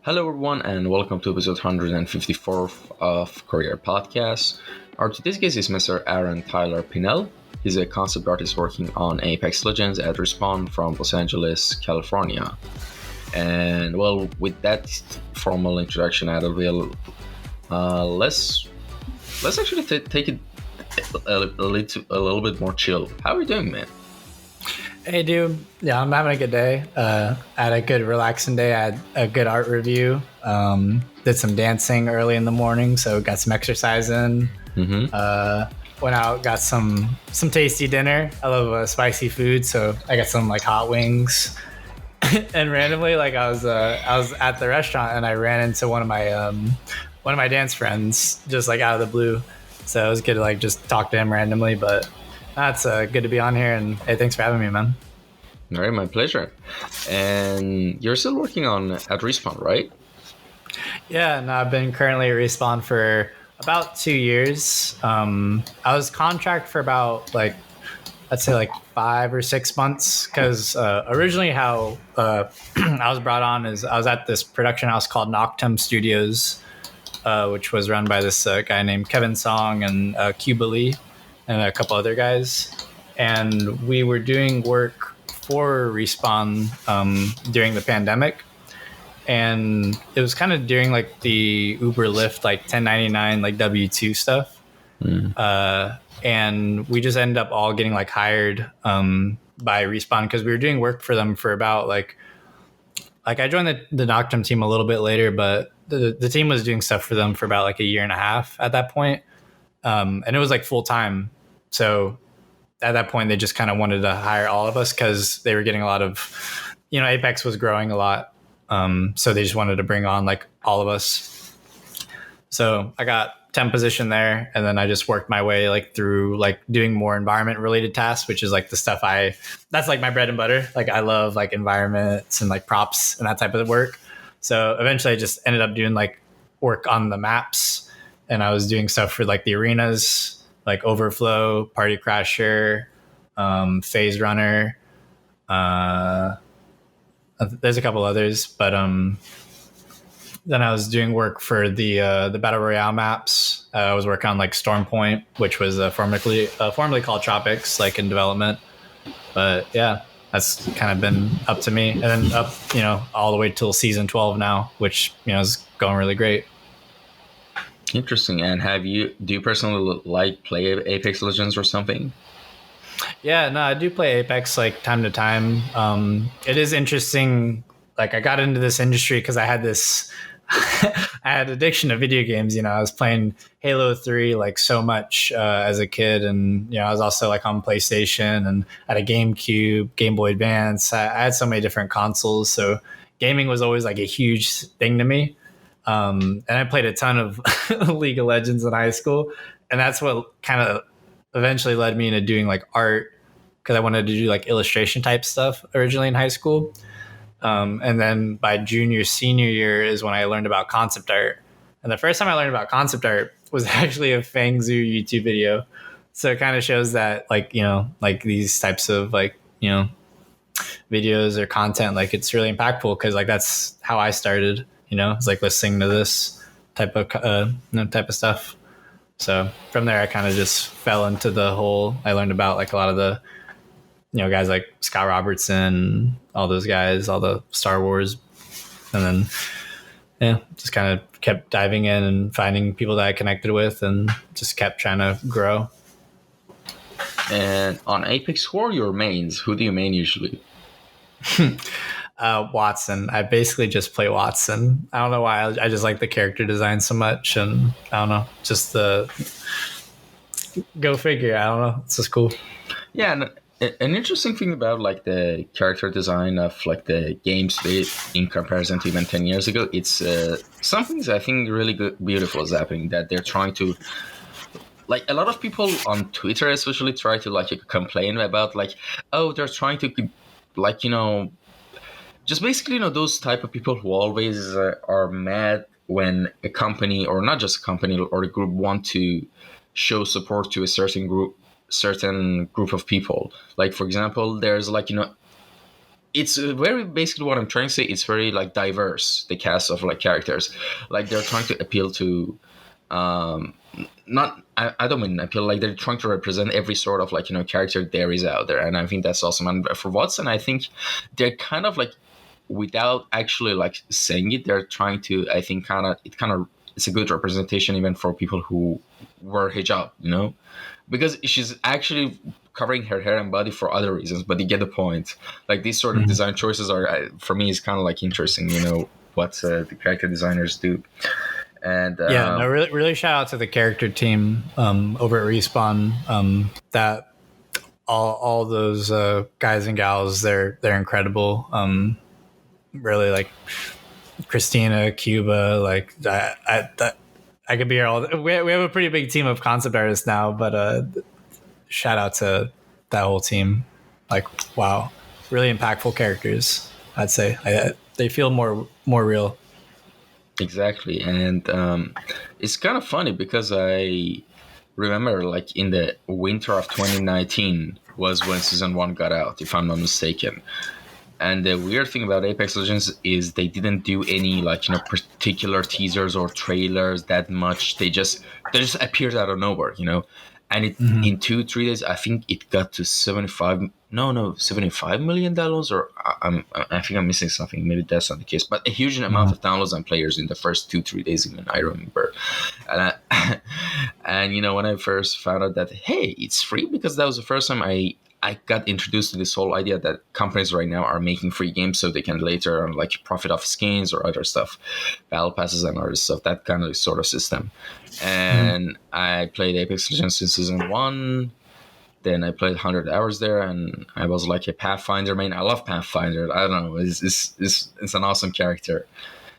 Hello, everyone, and welcome to episode 154 of Kouryer podcast. Our today's guest is Mr. Aaron Tyler Pinel. He's a concept artist working on Apex Legends at Respawn from Los Angeles, California. And well, with that formal introduction out of the way, let's actually take it a little bit more chill. How are you doing, man? Hey, dude. Yeah, I'm having a good day. I had a good relaxing day. I had a good art review. Did some dancing early in the morning, so got some exercise in. Went out, got some tasty dinner. I love spicy food, so I got some like hot wings. And randomly, like I was at the restaurant and I ran into one of my dance friends just like out of the blue. So it was good to like just talk to him randomly, but. That's good to be on here, and hey, thanks for having me, man. All right, my pleasure. And you're still working at Respawn, right? Yeah, no, I've been currently at Respawn for about 2 years. I was contract for about let's say 5 or 6 months, because originally how I was brought on is I was at this production house called Noctum Studios, which was run by this guy named Kevin Song and Cuba Lee. And a couple other guys, and we were doing work for Respawn during the pandemic, and it was kind of during like the Uber Lyft 1099 W-2 stuff, and we just ended up all getting hired by Respawn because we were doing work for them for about I joined the Noctum team a little bit later, but the team was doing stuff for them for about a year and a half at that point, and it was full time. So at that point, they just kind of wanted to hire all of us because they were getting a lot of, Apex was growing a lot. So they just wanted to bring on all of us. So I got temp position there, and then I just worked my way through doing more environment related tasks, which is the stuff that's my bread and butter. I love environments and props and that type of work. So eventually I just ended up doing work on the maps, and I was doing stuff for the arenas, Overflow, Party Crasher, Phase Runner. There's a couple others, but then I was doing work for the Battle Royale maps. I was working on Storm Point, which was formerly called Tropics, in development. But yeah, that's kind of been up to me, and then up all the way till season 12 now, which is going really great. Interesting. And do you personally play Apex Legends or something? Yeah, no, I do play Apex time to time. It is interesting. I got into this industry because I had I had addiction to video games. I was playing Halo 3 so much as a kid, and I was also on PlayStation and had a GameCube, Game Boy Advance. I had so many different consoles, so gaming was always a huge thing to me. And I played a ton of League of Legends in high school, and that's what kind of eventually led me into doing art, because I wanted to do illustration type stuff originally in high school. And then by senior year is when I learned about concept art. And the first time I learned about concept art was actually a Fangzoo YouTube video. So it kind of shows that these types of videos or content, it's really impactful, because that's how I started. It's listening to this type of stuff. So from there, I kind of just fell into the whole. I learned about a lot of the, guys like Scott Robertson, all those guys, all the Star Wars, and then just kind of kept diving in and finding people that I connected with, and just kept trying to grow. And on Apex, who are your mains? Who do you main usually? Watson. I basically just play Watson. I don't know why. I just like the character design so much, and I don't know, just the go figure. I don't know. It's just cool. Yeah, and an interesting thing about the character design of the games today in comparison to even 10 years ago, it's something that I think really beautiful is happening, that they're trying to a lot of people on Twitter especially try to complain about oh, they're trying to just basically, those type of people who always are mad when a company, or not just a company or a group, want to show support to a certain group of people. For example, there's it's very basically what I'm trying to say. It's very like diverse, the cast of like characters. Like they're trying to appeal to um not I don't mean appeal, like they're trying to represent every sort of like character there is out there, and I think that's awesome. And for Watson, I think they're kind of like, without actually like saying it, they're trying to, I think, kind of it's a good representation even for people who wear hijab, because she's actually covering her hair and body for other reasons, but you get the point. Like these sort of Mhm. design choices are, for me, is kind of like interesting, what the character designers do. And Yeah, no, really, really shout out to the character team over at Respawn. That all those guys and gals, they're incredible. Really, like Christina, Cuba, like I could be here all. We have a pretty big team of concept artists now, but shout out to that whole team. Like, wow, really impactful characters. I'd say they feel more real. exactly. And it's kind of funny because I remember, like, in the winter of 2019 was when season 1 got out, if I'm not mistaken. And the weird thing about Apex Legends is they didn't do any like particular teasers or trailers that much. They just appeared out of nowhere. And it Mhm. in 2 3 days, I think it got to 75. No, $75 million, or I think I'm missing something. Maybe that's not the case, but a huge amount Mhm. of downloads and players in the first 2 3 days. Even I remember, and and when I first found out that, hey, it's free, because that was the first time I got introduced to this whole idea that companies right now are making free games so they can later like profit off skins or other stuff, battle passes and other stuff, that kind of sort of system. Mhm. And I played Apex Legends since season 1. Then I played 100 hours there, and I was like a Pathfinder main. I love Pathfinder. I don't know. It's an awesome character.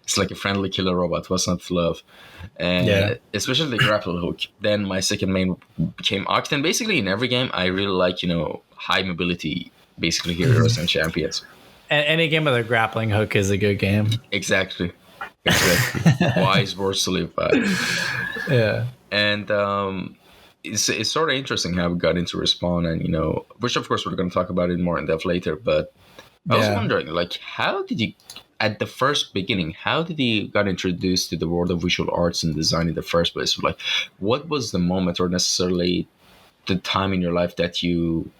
It's like a friendly killer robot. What's not to love? Yeah. And especially the grapple hook. Then my second main became Oct. And basically in every game, I really like, high mobility, basically heroes and champions. Any game with a grappling hook is a good game. Exactly. Exactly. Wise words to live by. Yeah. And it's sort of interesting how we got into Respawn, and, which of course we're going to talk about it more in depth later. But I was Yeah. wondering, like, how did you, at the first beginning, how did you got introduced to the world of visual arts and design in the first place? Like, what was the moment or necessarily the time in your life that you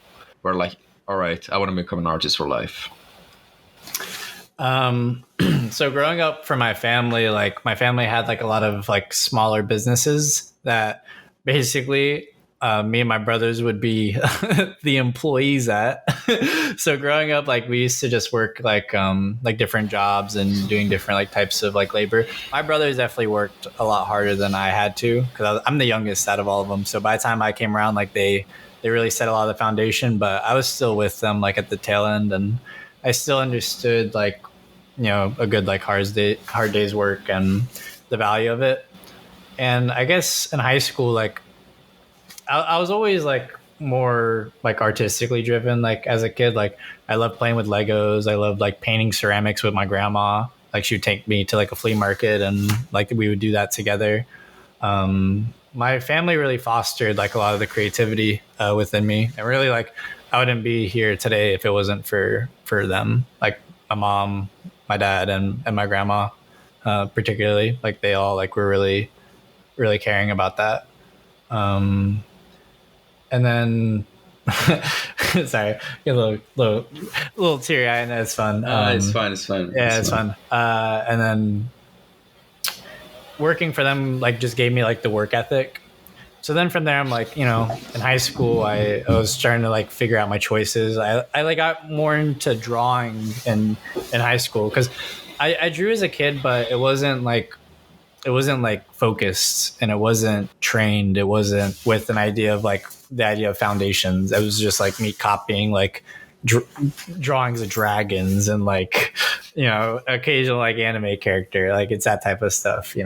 were like, all right, I want to become an artist for life? Um, so growing up for my family, like my family had like a lot of like smaller businesses that basically me and my brothers would be the employees at. So growing up, like we used to just work like different jobs and doing different like types of like labor. My brothers definitely worked a lot harder than I had to because I'm the youngest out of all of them. So by the time I came around, like they really set a lot of the foundation, but I was still with them like at the tail end, and I still understood like a good like hard day's work and the value of it. And I guess in high school, like I was always like more like artistically driven. Like as a kid, like I loved playing with Legos. I loved like painting ceramics with my grandma. Like she would take me to like a flea market and like we would do that together. My family really fostered like a lot of the creativity within me, and really like I wouldn't be here today if it wasn't for them. Like my mom, my dad, and my grandma, particularly. Like they all like were really caring about that. And then sorry, get a little teary eyed, and it's fun. It's fine. It's fine. Yeah, it's fun. And then working for them like just gave me like the work ethic. So then from there, I'm like, in high school, I was starting to like figure out my choices. I like got more into drawing in high school because I drew as a kid, but it wasn't like focused and it wasn't trained. It wasn't with an idea of like the idea of foundations. It was just like me copying like drawings of dragons and like, occasional like anime character. Like it's that type of stuff.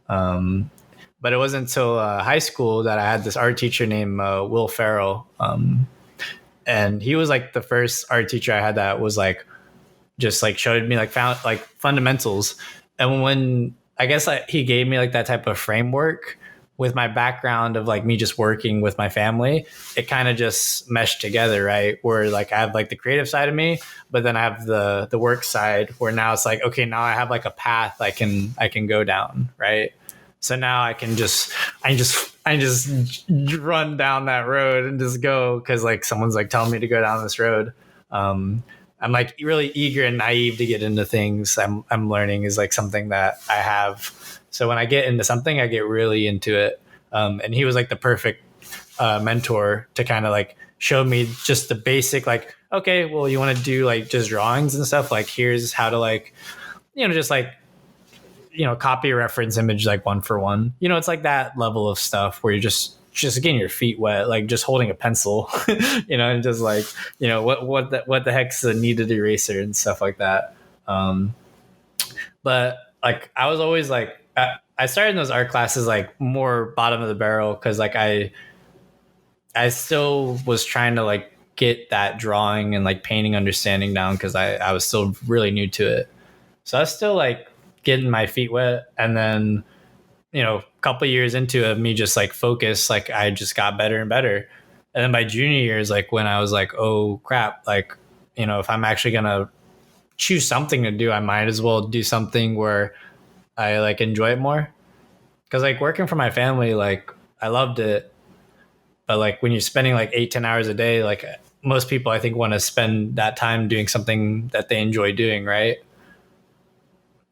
But it wasn't until high school that I had this art teacher named Will Farrell. And he was like the first art teacher I had that was like, just like showed me like found like fundamentals. And when I guess he gave me like that type of framework, with my background of like me just working with my family, it kind of just meshed together, right? Where like I have like the creative side of me, but then I have the work side where now it's like, okay, now I have like a path I can go down, right? So now I just run down that road and just go because like someone's like telling me to go down this road. I'm like really eager and naive to get into things I'm learning is like something that I have. So when I get into something, I get really into it. And he was like the perfect mentor to kind of like show me just the basic, like, okay, well, you want to do like just drawings and stuff. Like, here's how to like, just like, copy a reference image like one for one. It's like that level of stuff where you're just getting your feet wet, like just holding a pencil, and just like, what the heck's a kneaded eraser and stuff like that. But like I was always like, I started in those art classes like more bottom of the barrel because like I still was trying to like get that drawing and like painting understanding down because I was still really new to it. So I was still like getting my feet wet, and then a couple of years into it, me just like focus, like I just got better and better. And then by junior year is like when I was like, oh crap, like if I'm actually gonna choose something to do, I might as well do something where I like enjoy it more. Because like working for my family, like I loved it, but like when you're spending like 8-10 hours a day, like most people I think want to spend that time doing something that they enjoy doing, right?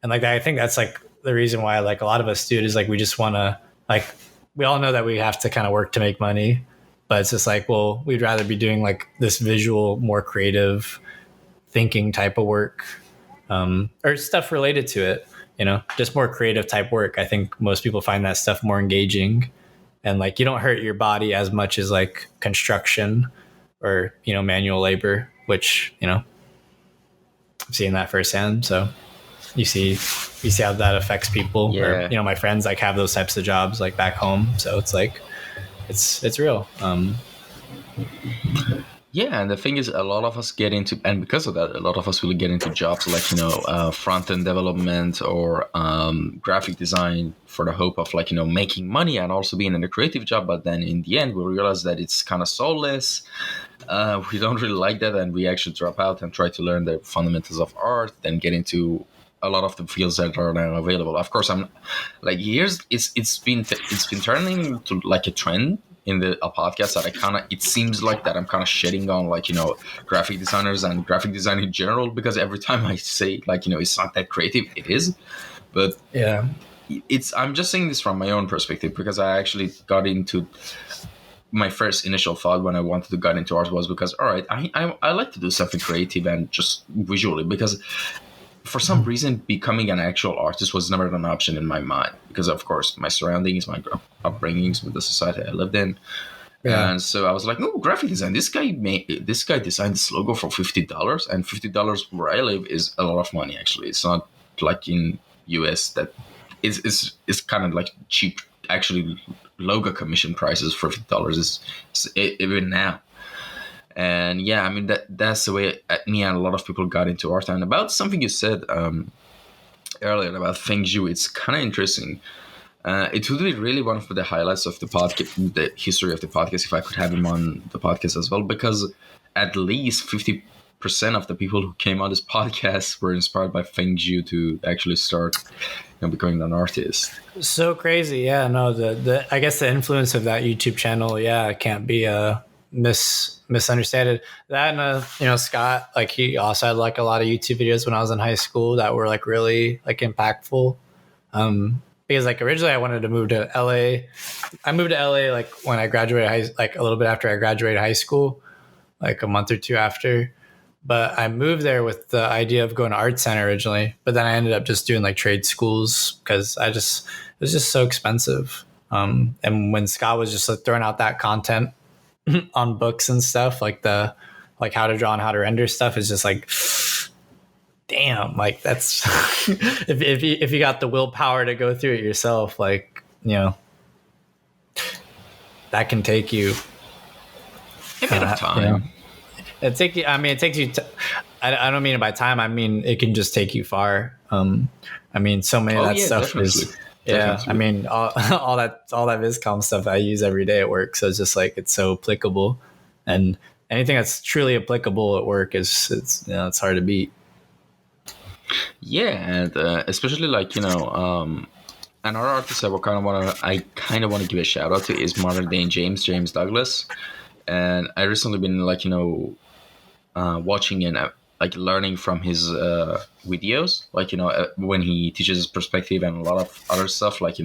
And like I think that's like the reason why like a lot of us do it is like we just want to, like, we all know that we have to kind of work to make money, but it's just like, well, we'd rather be doing like this visual, more creative thinking type of work, or stuff related to it, just more creative type work. I think most people find that stuff more engaging, and like you don't hurt your body as much as like construction or manual labor, which I'm seeing that firsthand. So you see how that affects people. Yeah. Or my friends like have those types of jobs like back home, so it's like it's real. Yeah, and the thing is, a lot of us get into, and because of that, a lot of us will get into jobs like front end development or graphic design for the hope of like making money and also being in a creative job. But then in the end, we realize that it's kind of soulless. We don't really like that, and we actually drop out and try to learn the fundamentals of art, then get into a lot of the fields that are now available. Of course, I'm like, it's been turning into like a trend in a podcast that it seems like that I'm kind of shitting on like graphic designers and graphic design in general, because every time I say like it's not that creative, it is. But yeah, I'm just saying this from my own perspective, because I actually got into, my first initial thought when I wanted to get into art was because, all right, I like to do something creative and just visually, because for some reason becoming an actual artist was never an option in my mind, because of course my surroundings, my upbringings with the society I lived in. Yeah. And so I was like, no, graphic design, this guy designed this logo for $50, and $50 where I live is a lot of money. Actually, it's not like in US that is kind of like cheap. Actually, logo commission prices for $50 is even now. And yeah, I mean that's the way me and a lot of people got into art. And about something you said earlier about Feng Zhu, it's kind of interesting. It would be really one of the highlights of the podcast, the history of the podcast, if I could have him on the podcast as well, because at least 50% of the people who came on this podcast were inspired by Feng Zhu to actually start becoming an artist. So crazy. Yeah, no, the I guess the influence of that YouTube channel, can't be misunderstood. That and Scott, like he also had like a lot of YouTube videos when I was in high school that were like really like impactful. Because like originally I wanted to move to LA. I moved to LA like when I graduated like a little bit after I graduated high school, like a month or two after. But I moved there with the idea of going to art center originally, but then I ended up just doing like trade schools because it was just so expensive. And when Scott was just like, throwing out that content on books and stuff, like how to draw and how to render stuff, is just like, damn, like that's if you got the willpower to go through it yourself, like that can take you a bit of time. It takes you. I mean, it takes you. I don't mean it by time. I mean it can just take you far. I mean, so many of that stuff definitely Yeah, I definitely. mean, all that Viscom stuff I use every day at work, so it's just like it's so applicable, and anything that's truly applicable at work is it's hard to beat. Yeah, and especially like another artist I kind of want to give a shout out to is modern day James Douglas, and I recently been like watching and like learning from his videos, like when he teaches his perspective and a lot of other stuff, like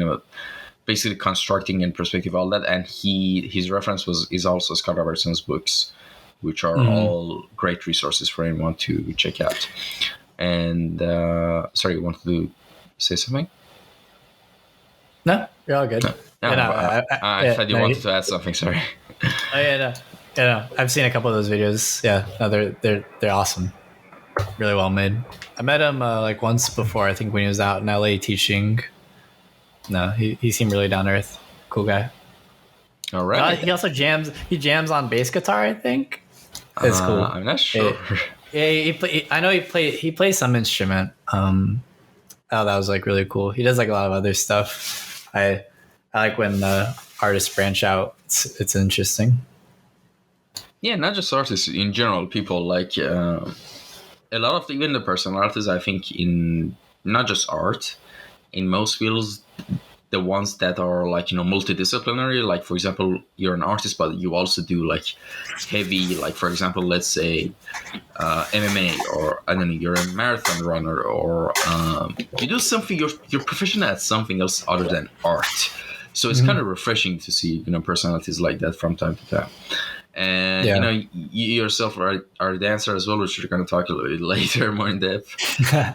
basically constructing and perspective, all that. And his reference was is also Scott Robertson's books, which are Mm. all great resources for anyone to check out. And sorry, you wanted to say something? No, you're all good. No, And I yeah, thought you no, wanted to add something. Sorry. oh yeah, no, yeah, no. I've seen a couple of those videos. Yeah, no, they're awesome, really well made. I met him like once before. I think when he was out in LA teaching. No, he seemed really down to earth, cool guy. All right. He also jams. He jams on bass guitar. I think it's cool. I'm not sure. It, yeah, I know he plays some instrument. Oh, that was like really cool. He does like a lot of other stuff. I like when artists branch out. It's interesting. Yeah, not just artists in general. People like a lot of even the personal artists. I think in not just art, in most fields, the ones that are like multidisciplinary. Like for example, you're an artist, but you also do like heavy, like for example, let's say MMA, or I don't know, you're a marathon runner, or you do something. You're professional at something else other than art. So it's kind Mhm. of refreshing to see personalities like that from time to time. And Yeah. you yourself are a dancer as well, which we're going to talk a little bit later, more in depth.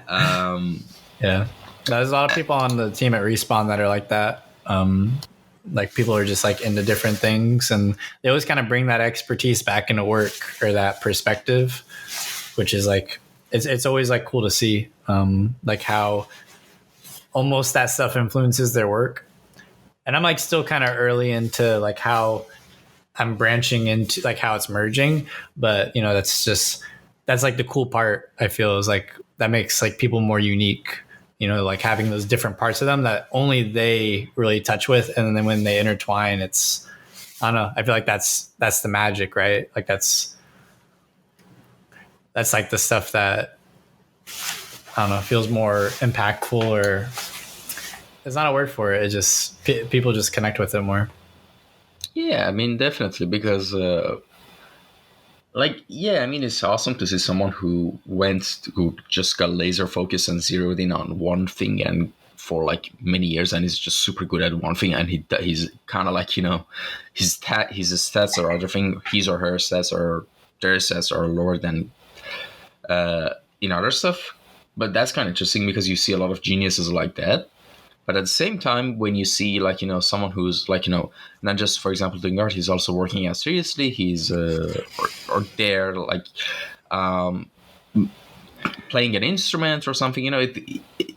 Um, Yeah. There's a lot of people on the team at Respawn that are like that. Like people are just like into different things, and they always kind of bring that expertise back into work, or that perspective, which is like it's always like cool to see, like how almost that stuff influences their work. And I'm like still kind of early into like how I'm branching into like how it's merging, but that's like the cool part. I feel is like that makes like people more unique. Like having those different parts of them that only they really touch with, and then when they intertwine, it's I don't know. I feel like that's the magic, right? Like that's like the stuff that I don't know feels more impactful, or there's not a word for it. It just people just connect with it more. yeah, I mean, definitely because like yeah, I mean, it's awesome to see someone who just got laser focused and zeroed in on one thing and for like many years, and is just super good at one thing, and he's kind of like his stats or other thing, his or her stats or their stats are lower than in other stuff. But that's kind of interesting because you see a lot of geniuses like that. But at the same time, when you see like someone who's like not just for example doing art, he's also working out seriously. He's or there like um, playing an instrument or something.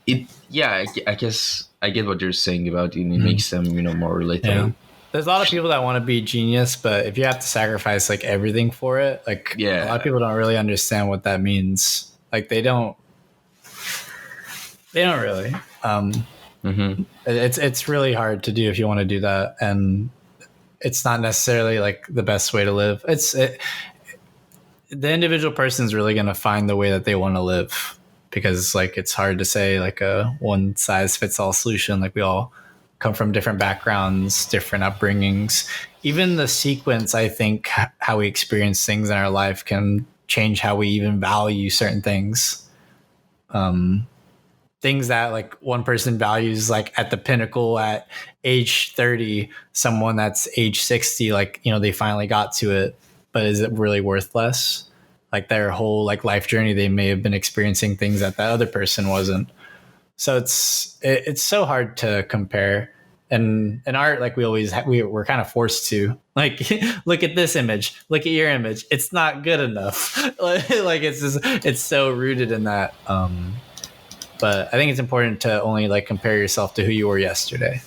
It yeah. I guess I get what you're saying about it. It Mm. makes them more Yeah. relatable. There's a lot of people that want to be genius, but if you have to sacrifice like everything for it, like a lot of Yeah. people don't really understand what that means. Like they don't really. Mm-hmm. It's really hard to do if you want to do that, and it's not necessarily like the best way to live. The individual person is really going to find the way that they want to live, because like it's hard to say like a one size fits all solution. Like we all come from different backgrounds, different upbringings. Even the sequence, I think, how we experience things in our life can change how we even value certain things. Things that like one person values like at the pinnacle at age 30, someone that's age 60, like they finally got to it, but is it really worth less? Like their whole like life journey, they may have been experiencing things that other person wasn't. So it's so hard to compare. And in art, like we're kind of forced to like look at this image, look at your image, it's not good enough. Like it's so rooted in that. But I think it's important to only like compare yourself to who you were yesterday,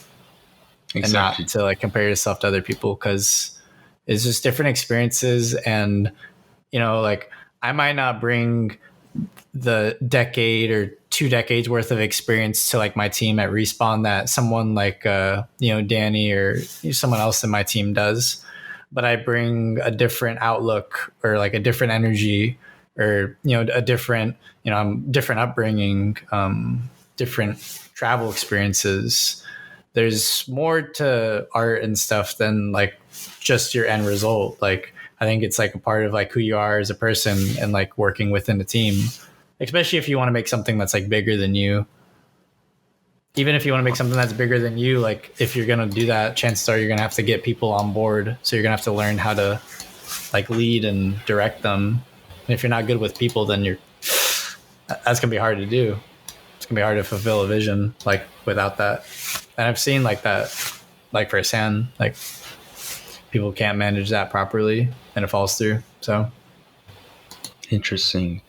and not Exactly. to like compare yourself to other people, because it's just different experiences. And like I might not bring the decade or 2 decades worth of experience to like my team at Respawn that someone like Danny or someone else in my team does, but I bring a different outlook or like a different energy or a different different upbringing, different travel experiences. There's more to art and stuff than like just your end result. Like I think it's like a part of like who you are as a person and like working within a team, especially if you want to make something that's like bigger than you. Even if you want to make something that's bigger than you, like if you're going to do that, chances are you're going to have to get people on board. So you're going to have to learn how to like lead and direct them. And if you're not good with people, then that's going to be hard to do. It's going to be hard to fulfill a vision like without that. And I've seen like that, like firsthand, like people can't manage that properly and it falls through. So interesting.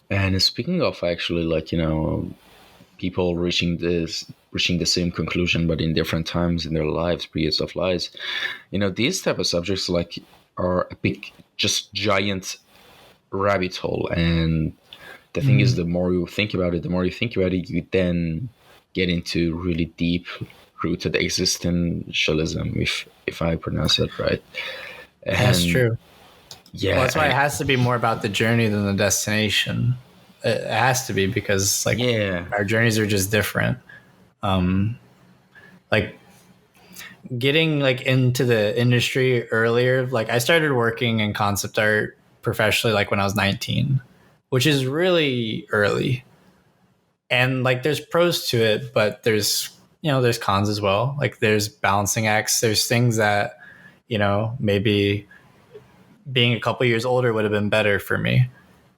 And speaking of actually, like, people reaching the same conclusion, but in different times in their lives, periods of lives, these type of subjects like are a big, just giant rabbit hole. And the thing is, the more you think about it, you then get into really deep rooted existentialism, if I pronounce it right. And that's true. Yeah, well, that's why it has to be more about the journey than the destination. It has to be because like our journeys are just different. Like getting like into the industry earlier, like I started working in concept art professionally like when I was 19, which is really early. And like there's pros to it, but there's cons as well. Like there's balancing acts. There's things that, maybe being a couple years older would have been better for me.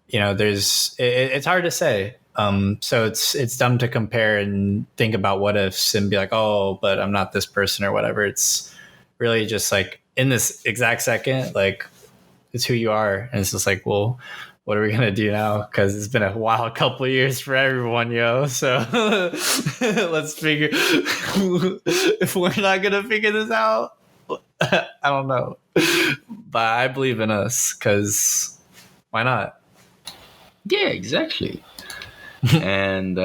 It's hard to say. So it's dumb to compare and think about what ifs and be like, oh, but I'm not this person or whatever. It's really just like in this exact second, like it's who you are. And it's just like, well, what are we going to do now? Because it's been a wild couple of years for everyone, yo. So let's figure, if we're not going to figure this out, I don't know. But I believe in us because why not? Yeah, exactly. And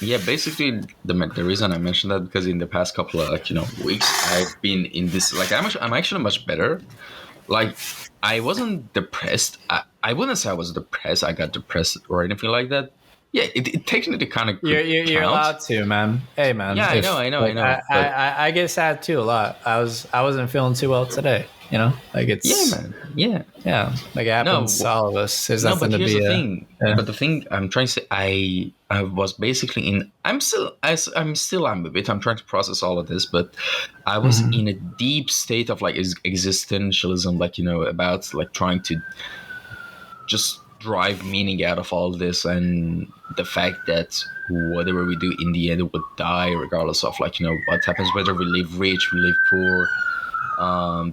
basically the reason I mentioned that because in the past couple of weeks I've been in this like I'm actually much better. Like I wasn't depressed. I wouldn't say I was depressed. I got depressed or anything like that. Yeah, it technically kind of you're allowed to, man. Hey, man. Yeah, I know. I get sad too a lot. I wasn't feeling too well today. Like it's man. Yeah. Like it happens to all of us. There's nothing to be. The thing. Yeah. But the thing I'm trying to say, I was basically in. I'm a bit. I'm trying to process all of this, but I was in a deep state of like existentialism, like about like trying to just drive meaning out of all this, and the fact that whatever we do in the end would die regardless of like what happens, whether we live rich, we live poor.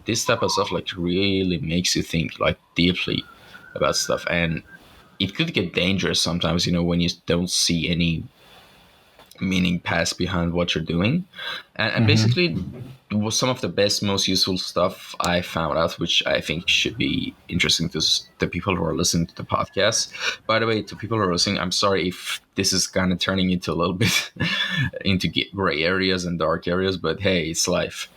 This type of stuff like really makes you think like deeply about stuff, and it could get dangerous sometimes when you don't see any meaning pass behind what you're doing. And basically was some of the best, most useful stuff I found out, which I think should be interesting to the people who are listening to the podcast. By the way, to people who are listening, I'm sorry if this is kind of turning into a little bit into gray areas and dark areas, but hey, it's life.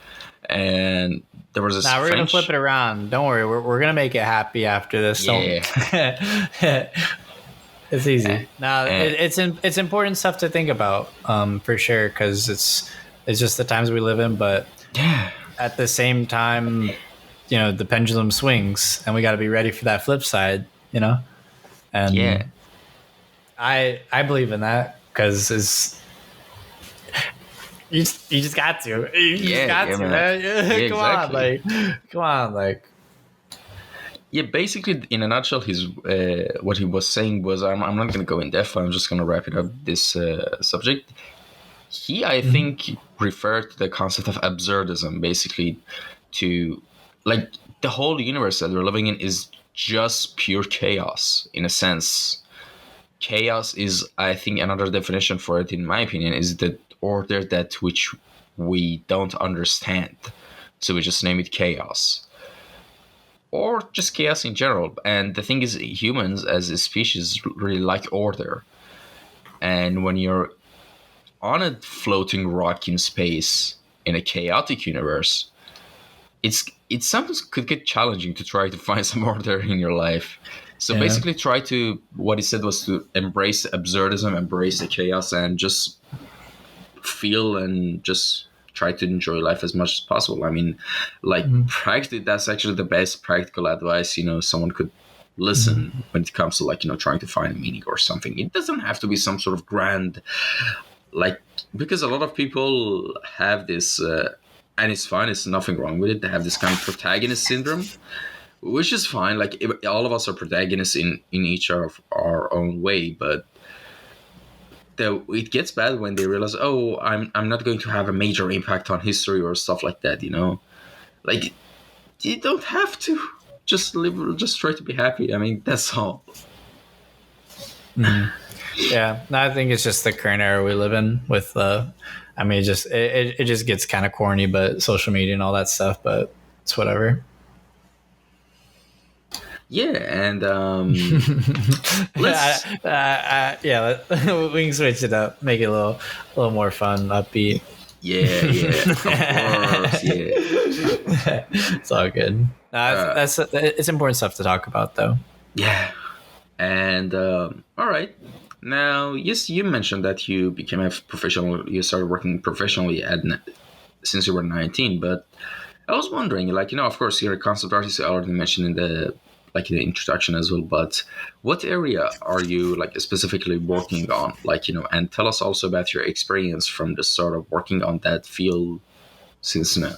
And there was a we're gonna flip it around. Don't worry, we're gonna make it happy after this. Yeah. It's easy. It's important stuff to think about, for sure, because it's just the times we live in. But at the same time, the pendulum swings, and we got to be ready for that flip side. And I believe in that because it's. You just got to. Man. Come on. Yeah, basically, in a nutshell, what he was saying was, I'm not going to go in depth. I'm just going to wrap it up, this subject. He, I think, referred to the concept of absurdism, basically, to, like, the whole universe that we're living in is just pure chaos, in a sense. Chaos is, I think, another definition for it, in my opinion, is the order that which we don't understand. So we just name it chaos. or just chaos in general. And the thing is, humans as a species really like order. And when you're on a floating rock in space in a chaotic universe, it sometimes could get challenging to try to find some order in your life. So Yeah. basically, try to what he said was to embrace absurdism, embrace the chaos, and just feel and just try to enjoy life as much as possible. I mean, like Mhm. practically, that's actually the best practical advice someone could Mhm. listen when it comes to trying to find a meaning or something. It doesn't have to be some sort of grand like because a lot of people have this and it's fine, it's nothing wrong with it. They have this kind of protagonist syndrome, which is fine. Like all of us are protagonists in each of our own way, but it gets bad when they realize, oh, I'm not going to have a major impact on history or stuff like that. Like you don't have to just live, just try to be happy. I mean, that's all. Mhm. Yeah, no, I think it's just the current era we live in with I mean, it just gets kind of corny, but social media and all that stuff, but it's whatever. Yeah, and let's Yeah, we can switch it up, make it a little more fun, upbeat. yeah, yeah, of course, yeah. It's all good. uh That's it's important stuff to talk about, though. yeah. And all right. Now, yes, you mentioned that you became a professional. You started working professionally since you were 19. But I was wondering, of course, you're a concept artist. I already mentioned in the introduction as well. But what area are you specifically working on? And tell us also about your experience from the start of working on that field since now.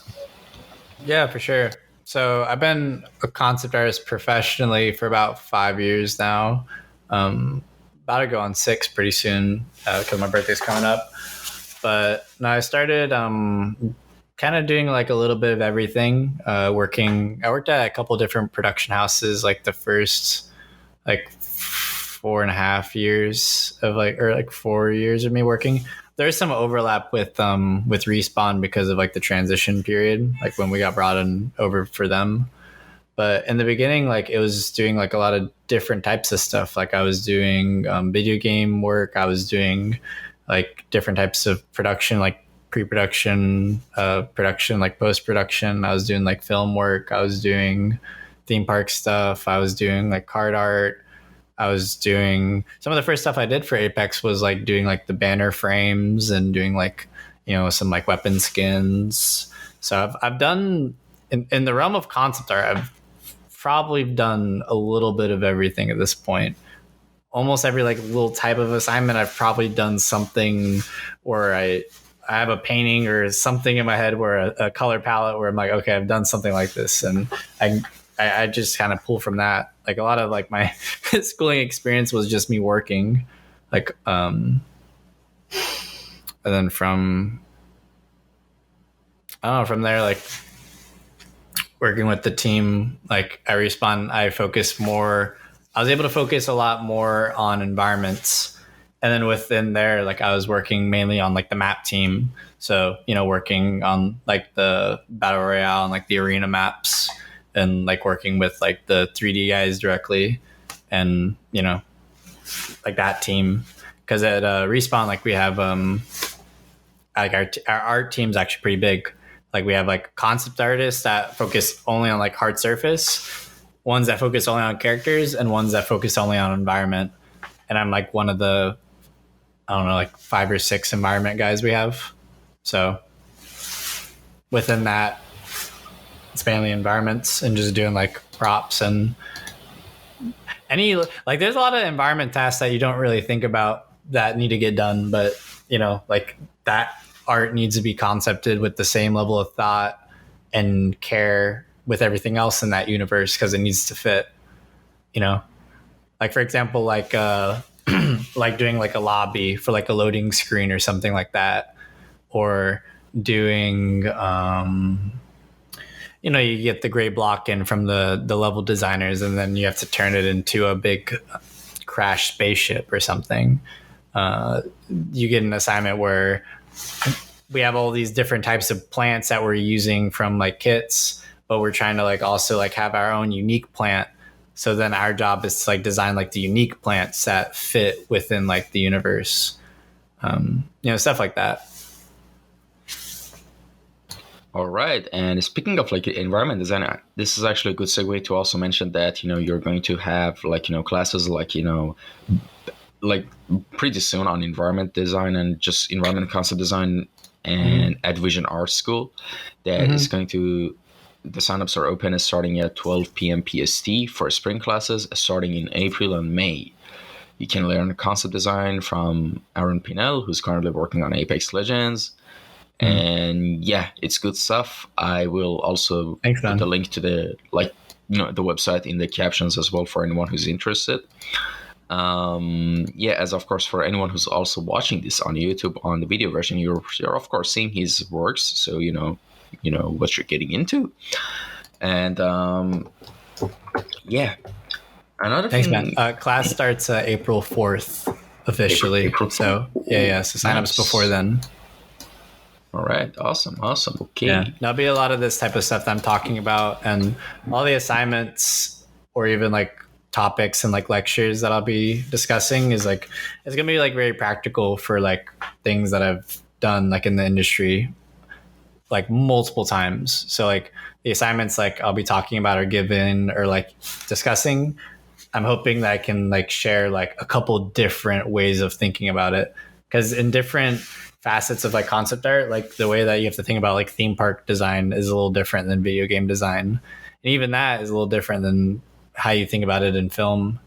Yeah, for sure. So I've been a concept artist professionally for about 5 years now. About to go on 6 pretty soon because my birthday's coming up. But no, I started kind of doing like a little bit of everything. I worked at a couple different production houses, like the first like 4.5 years of or like 4 years of me working. There's some overlap with Respawn because of like the transition period, like when we got brought in over for them. But in the beginning, like it was doing like a lot of different types of stuff. Like I was doing video game work. I was doing like different types of production, like pre-production, production, like post-production. I was doing like film work. I was doing theme park stuff. I was doing like card art. I was doing some of the first stuff I did for Apex was like doing like the banner frames and doing like, some like weapon skins. So I've done in the realm of concept art, I've probably done a little bit of everything at this point. Almost every like little type of assignment, I've probably done something where I have a painting or something in my head where a color palette where I'm like, okay, I've done something like this, and I just kind of pull from that. Like a lot of like my schooling experience was just me working, like and then from I don't know, from there, like working with the team, like I Respawn, I was able to focus a lot more on environments. And then within there, like I was working mainly on like the map team. So, working on like the battle royale and like the arena maps and like working with like the 3D guys directly and, like that team. Cause at Respawn, like we have, like our art team's actually pretty big. Like we have like concept artists that focus only on like hard surface, ones that focus only on characters, and ones that focus only on environment. And I'm like one of the, I don't know, like 5 or 6 environment guys we have. So within that, it's mainly environments and just doing like props and there's a lot of environment tasks that you don't really think about that need to get done, but like that art needs to be concepted with the same level of thought and care with everything else in that universe because it needs to fit, like for example, like like doing like a lobby for like a loading screen or something like that, or doing you get the gray block in from the level designers and then you have to turn it into a big crashed spaceship or something. You get an assignment where we have all these different types of plants that we're using from like kits, but we're trying to like also like have our own unique plant. So then our job is to like design like the unique plants that fit within like the universe, stuff like that. All right. And speaking of like environment design, this is actually a good segue to also mention that, you're going to have like, classes like, like pretty soon on environment design and just environment concept design and at Vision Art School that is going to, the signups are open starting at 12 p.m. PST for spring classes starting in April and May. You can learn concept design from Aaron Pinel, who's currently working on Apex Legends. And yeah, it's good stuff. I will also Thanks, put man. the link to the the website in the captions as well for anyone who's interested. As of course for anyone who's also watching this on YouTube on the video version, you're of course seeing his works, so you know what you're getting into. And another Thanks, thing. man. Class starts April 4th officially. April 4th. So so signups before then. All right, awesome. Okay. Yeah, there'll be a lot of this type of stuff that I'm talking about, and all the assignments or even like topics and like lectures that I'll be discussing is like it's gonna be like very practical for like things that I've done like in the industry like multiple times. So like the assignments like I'll be talking about or given or like discussing, I'm hoping that I can like share like a couple different ways of thinking about it, because in different facets of like concept art, like the way that you have to think about like theme park design is a little different than video game design, and even that is a little different than how you think about it in film.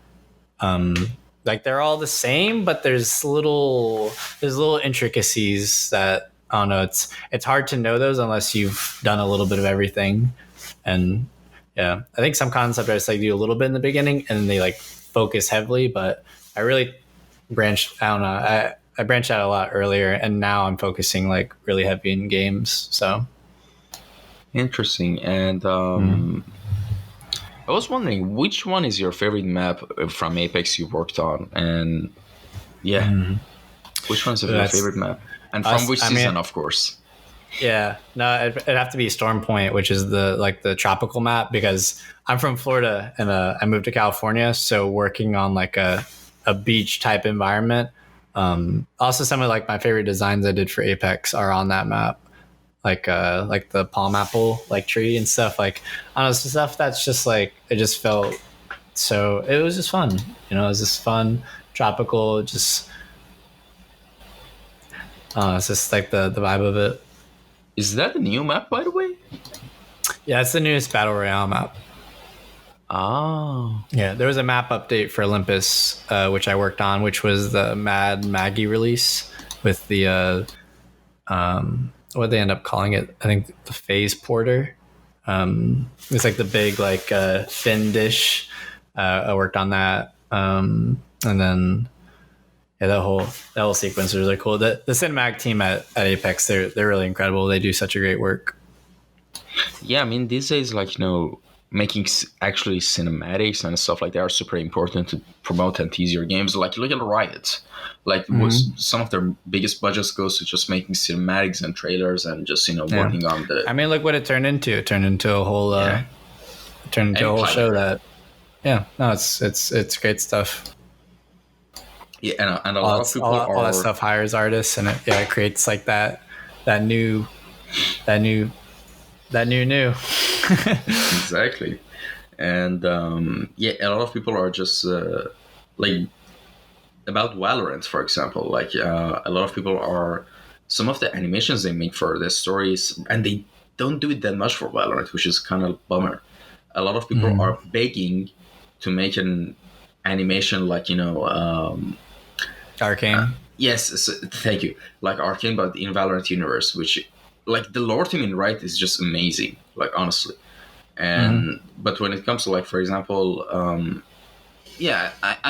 Like they're all the same, but there's little intricacies that I don't know. It's hard to know those unless you've done a little bit of everything. And yeah, I think some concept artists like do a little bit in the beginning and then they like focus heavily, but I really branched. I don't know. I branched out a lot earlier, and now I'm focusing like really heavy in games. So interesting. And I was wondering, which one is your favorite map from Apex you worked on? And which one's your favorite map? And from which season, of course? Yeah, no, it'd have to be Storm Point, which is the tropical map, because I'm from Florida and I moved to California, so working on like a beach type environment. Also, some of like my favorite designs I did for Apex are on that map, like the palm apple like tree and stuff. Like I don't know, stuff that's just like it just felt so. It was just fun, it was just fun, tropical. Just it's just like the vibe of it. Is that the new map, by the way? Yeah, it's the newest battle royale map. Oh. Yeah, there was a map update for Olympus, which I worked on, which was the Mad Maggie release with the what they end up calling it. I think the Phase Porter. It's like the big like fin dish. I worked on that, and then that whole sequence was really cool. The cinematic team at Apex, they're really incredible. They do such a great work. Yeah, I mean these days, like making actually cinematics and stuff like that are super important to promote and tease your games. Like look at Riot, like some of their biggest budgets goes to just making cinematics and trailers and just working on the. I mean, look what it turned into. It turned into a whole show that. Yeah, no, it's great stuff. Yeah, and a lot of people all that stuff hires artists, and it creates like that new. Exactly. And a lot of people are just like about Valorant, for example. Like a lot of people are, some of the animations they make for their stories, and they don't do it that much for Valorant, which is kind of bummer. A lot of people are begging to make an animation like Arcane. Yes, thank you. Like Arcane, but in Valorant universe, which like the lore team in Riot is just amazing. Like honestly, and but when it comes to like for example, I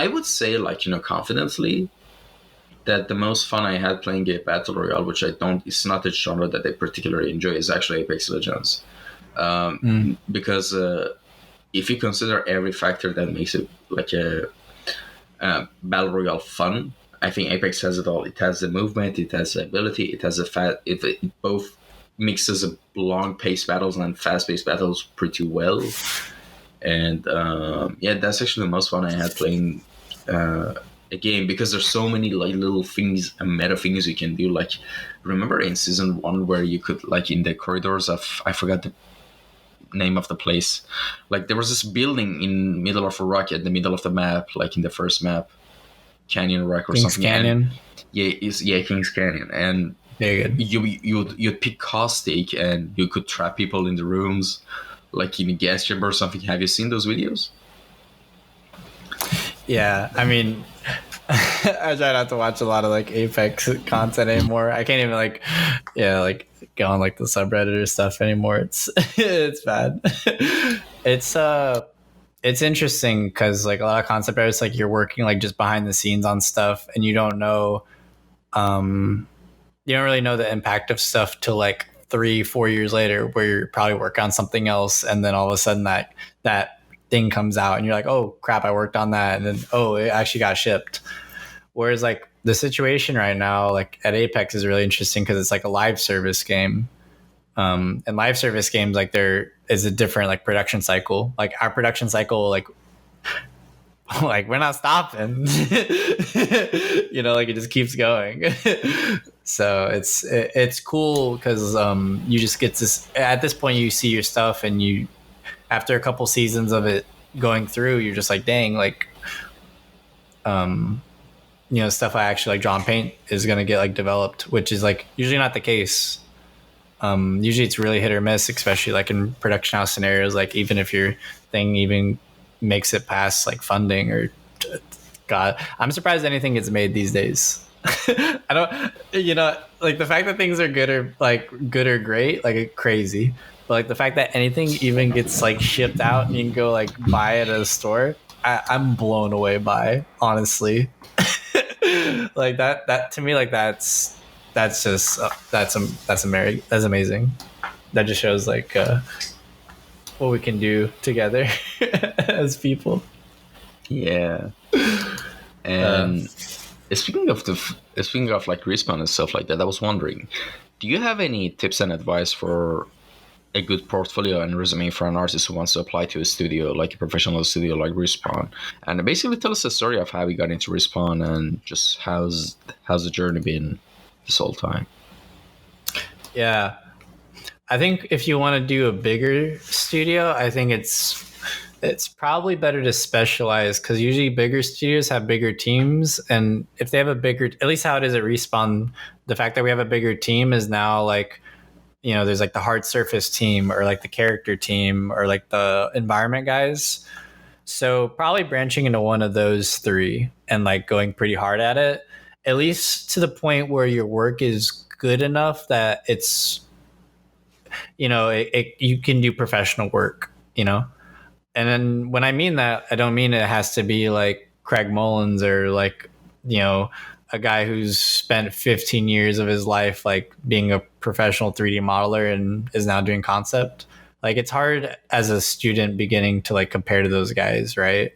would say like confidently that the most fun I had playing a battle royale, which it's not a genre that I particularly enjoy, is actually Apex Legends, because if you consider every factor that makes it like a battle royale fun, I think Apex has it all. It has the movement, it has the ability, it has the it both mixes of long paced battles and fast paced battles pretty well. And yeah, that's actually the most fun I had playing a game, because there's so many like little things and meta things you can do. Like, remember in season 1 where you could, like, in the corridors of, I forgot the name of the place, like there was this building in middle of a rock at the middle of the map, like in the first map, Canyon Rock or Kings something. And Canyon. yeah, King's Canyon. And Very good. you'd pick caustic and you could trap people in the rooms, like in a gas chamber or something. Have you seen those videos? Yeah, I mean, I try not to watch a lot of like Apex content anymore. I can't even like, yeah, like go on like the subreddit or stuff anymore. It's it's bad. It's it's interesting because like a lot of concept artists, like you're working like just behind the scenes on stuff, and you don't know, you don't really know the impact of stuff till like 3-4 years later, where you're probably working on something else, and then all of a sudden that thing comes out, and you're like, oh crap, I worked on that, and then oh, it actually got shipped. Whereas like the situation right now, like at Apex, is really interesting because it's like a live service game. And live service games, like there is a different like production cycle. Like our production cycle, like like we're not stopping. You know, like it just keeps going. So it's cool because you just get to, at this point you see your stuff, and you, after a couple seasons of it going through, you're just like, dang, like you know, stuff I actually like draw and paint is gonna get like developed, which is like usually not the case. Usually it's really hit or miss, especially like in production house scenarios. Like even if your thing even makes it past like funding, or God, I'm surprised anything gets made these days. I don't, you know, like the fact that things are good or great, like crazy. But like the fact that anything even gets like shipped out and you can go like buy it at a store, I'm blown away by, honestly. Like that to me, like that's just that's amazing. That just shows like what we can do together as people. Yeah. And speaking of like Respawn and stuff like that, I was wondering, do you have any tips and advice for a good portfolio and resume for an artist who wants to apply to a studio, like a professional studio like Respawn? And basically tell us the story of how we got into Respawn, and just how's the journey been this whole time. Yeah, I think if you want to do a bigger studio, I think it's probably better to specialize, because usually bigger studios have bigger teams, and if they have a bigger, at least how it is at Respawn, the fact that we have a bigger team is now like, you know, there's like the hard surface team, or like the character team, or like the environment guys. So probably branching into one of those three and like going pretty hard at least to the point where your work is good enough that it's, you know, you can do professional work, you know? And then when I mean that, I don't mean it has to be like Craig Mullins, or like, you know, a guy who's spent 15 years of his life like being a professional 3D modeler and is now doing concept. Like it's hard as a student beginning to like compare to those guys, right?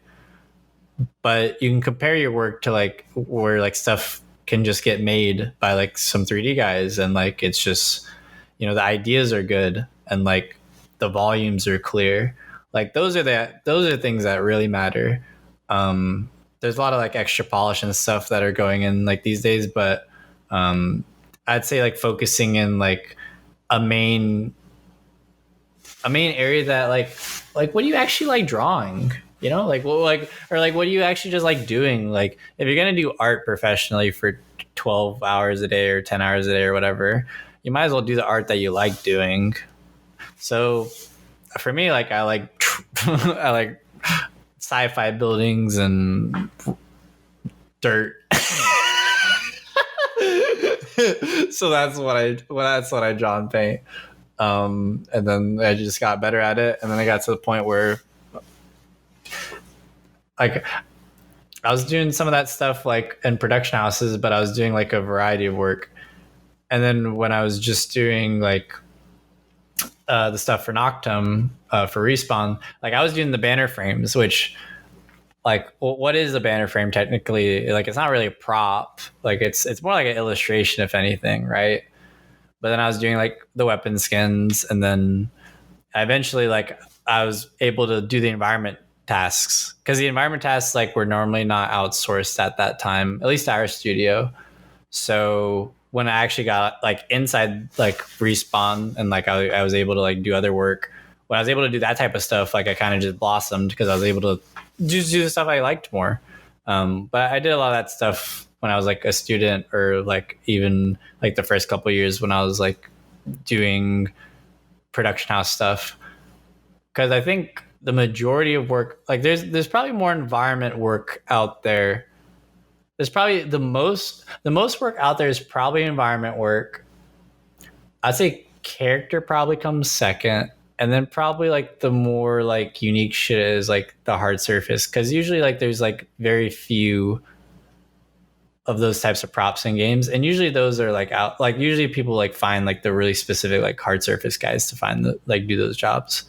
But you can compare your work to like where like stuff can just get made by like some 3D guys, and like it's just, you know, the ideas are good and like the volumes are clear. Like those are things that really matter. There's a lot of like extra polish and stuff that are going in like these days, but I'd say like focusing in like a main area that like what do you actually like drawing, you know, like what, like, or like what do you actually just like doing? Like if you're gonna do art professionally for 12 hours a day or 10 hours a day or whatever, you might as well do the art that you like doing. So for me, like I like I like sci-fi buildings and dirt. So that's what I draw and paint. And then I just got better at it, and then I got to the point where like I was doing some of that stuff like in production houses, but I was doing like a variety of work. And then when I was just doing like the stuff for Noctum, for Respawn, like I was doing the banner frames, which like, what is a banner frame technically? Like it's not really a prop, like it's more like an illustration if anything, right? But then I was doing like the weapon skins, and then eventually like I was able to do the environment tasks, because the environment tasks like were normally not outsourced at that time, at least at our studio. So when I actually got like inside like Respawn, and like I was able to like do other work, when I was able to do that type of stuff, like I kind of just blossomed because I was able to just do the stuff I liked more. But I did a lot of that stuff when I was like a student, or like even like the first couple of years when I was like doing production house stuff. Because I think the majority of work, like there's probably more environment work out there. There's probably the most work out there is probably environment work. I'd say character probably comes second, and then probably like the more like unique shit is like the hard surface, because usually like there's like very few of those types of props in games, and usually those are like out, like usually people like find like the really specific like hard surface guys to find the like do those jobs.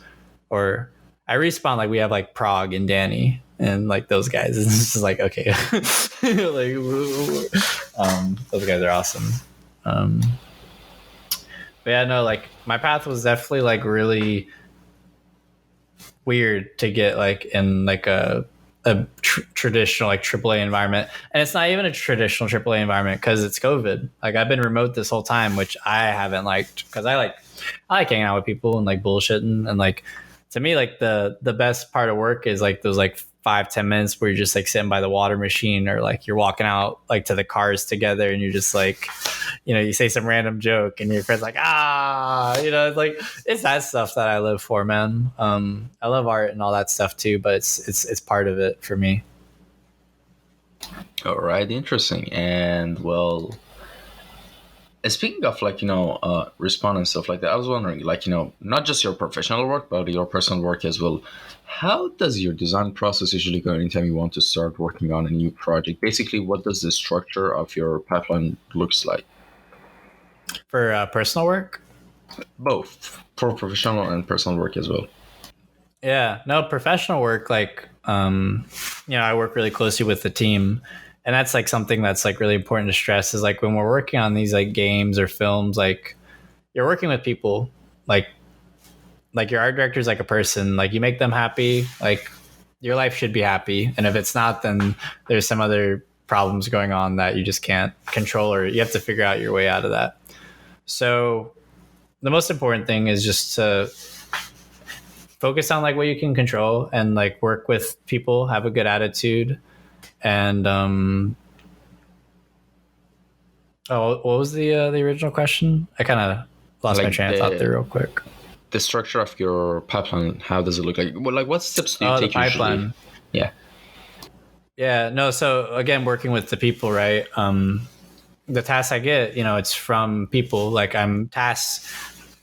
Or I Respawn, like we have like Prague and Danny and like those guys. It's just like, okay. Like, those guys are awesome. But yeah, no, like my path was definitely like really weird to get like in like a traditional like AAA environment. And it's not even a traditional AAA environment because it's COVID. Like I've been remote this whole time, which I haven't liked, because I like hanging out with people and like bullshitting. And like to me, like the best part of work is like those like 5-10 minutes where you're just like sitting by the water machine, or like you're walking out like to the cars together, and you're just like, you know, you say some random joke and your friend's like, you know, it's like, it's that stuff that I live for, man. I love art and all that stuff too, but it's part of it for me. All right, interesting. And well, speaking of like, Respawn and stuff like that, I was wondering, like, not just your professional work, but your personal work as well. How does your design process usually go anytime you want to start working on a new project? Basically, what does the structure of your pipeline looks like? For personal work? Both for professional and personal work as well. Yeah, no, professional work, like, I work really closely with the team. And that's like something that's like really important to stress, is like when we're working on these like games or films, like you're working with people, like your art director is like a person, like you make them happy, like your life should be happy. And if it's not, then there's some other problems going on that you just can't control, or you have to figure out your way out of that. So the most important thing is just to focus on like what you can control, and like work with people, have a good attitude. And what was the original question? I kind of lost my train of thought there real quick. The structure of your pipeline, how does it look like? Well, like what steps do you take the pipeline usually? Yeah, no, so again, working with the people, right? The tasks I get, it's from people. Like I'm tasked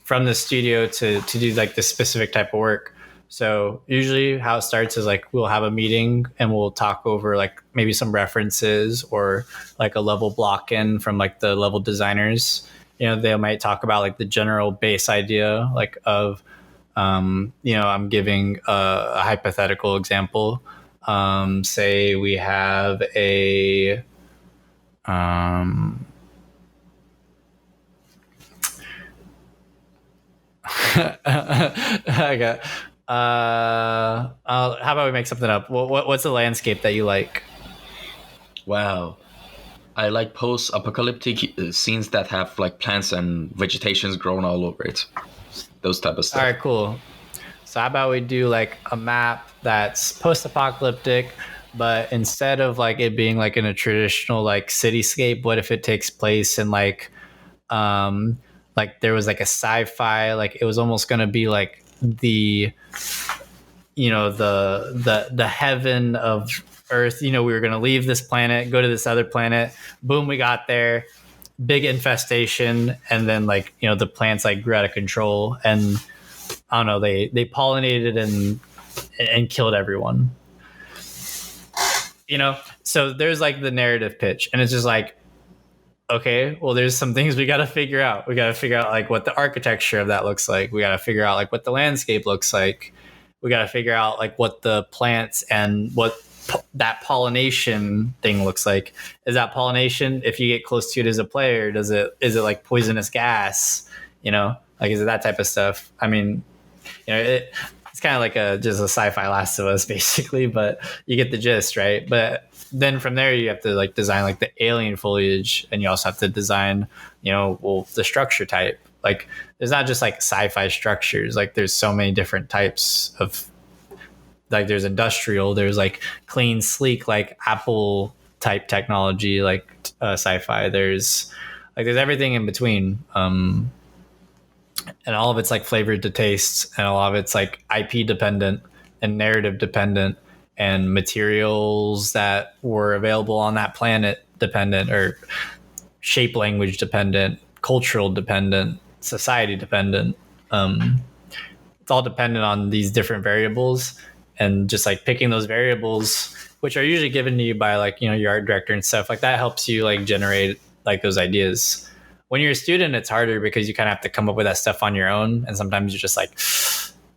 from the studio to do like this specific type of work. So usually how it starts is like we'll have a meeting and we'll talk over like maybe some references, or like a level block in from like the level designers. They might talk about like the general base idea, like of, I'm giving a hypothetical example. Say we have a, I got, how about we make something up? What's the landscape that you like? Wow. I like post-apocalyptic scenes that have like plants and vegetations growing all over it. Those type of stuff. All right, cool. So how about we do like a map that's post-apocalyptic, but instead of like it being like in a traditional like cityscape, what if it takes place in like there was like a sci-fi, like it was almost going to be like the the heaven of Earth. We were going to leave this planet, go to this other planet. Boom, we got there. Big infestation, and then like the plants like grew out of control, and I don't know, they pollinated and killed everyone. So there's like the narrative pitch, and it's just like, okay, well, there's some things we got to figure out. We got to figure out like what the architecture of that looks like. We got to figure out like what the landscape looks like. We got to figure out like what the plants and what that pollination thing looks like. Is that pollination, if you get close to it as a player, is it like poisonous gas? Like, is it that type of stuff? I mean, it's kind of like just a sci-fi Last of Us basically, but you get the gist, right? But then from there you have to like design like the alien foliage, and you also have to design, the structure type. Like, there's not just like sci-fi structures. Like, there's so many different types of, like, there's industrial, there's like clean, sleek, like Apple type technology, like sci-fi. There's everything in between. And all of it's like flavored to taste, and a lot of it's like IP dependent and narrative dependent, and materials that were available on that planet dependent, or shape language dependent, cultural dependent, society dependent. It's all dependent on these different variables, and just like picking those variables, which are usually given to you by like, your art director and stuff like that, helps you like generate like those ideas. When you're a student, it's harder because you kind of have to come up with that stuff on your own. And sometimes you're just like,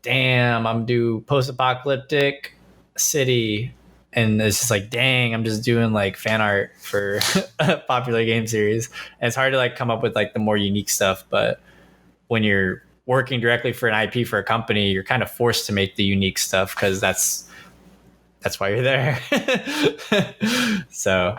damn, I'm due post-apocalyptic city. And it's just like, dang, I'm just doing like fan art for a popular game series. And it's hard to like come up with like the more unique stuff. But when you're working directly for an IP for a company, you're kind of forced to make the unique stuff, because that's why you're there. So,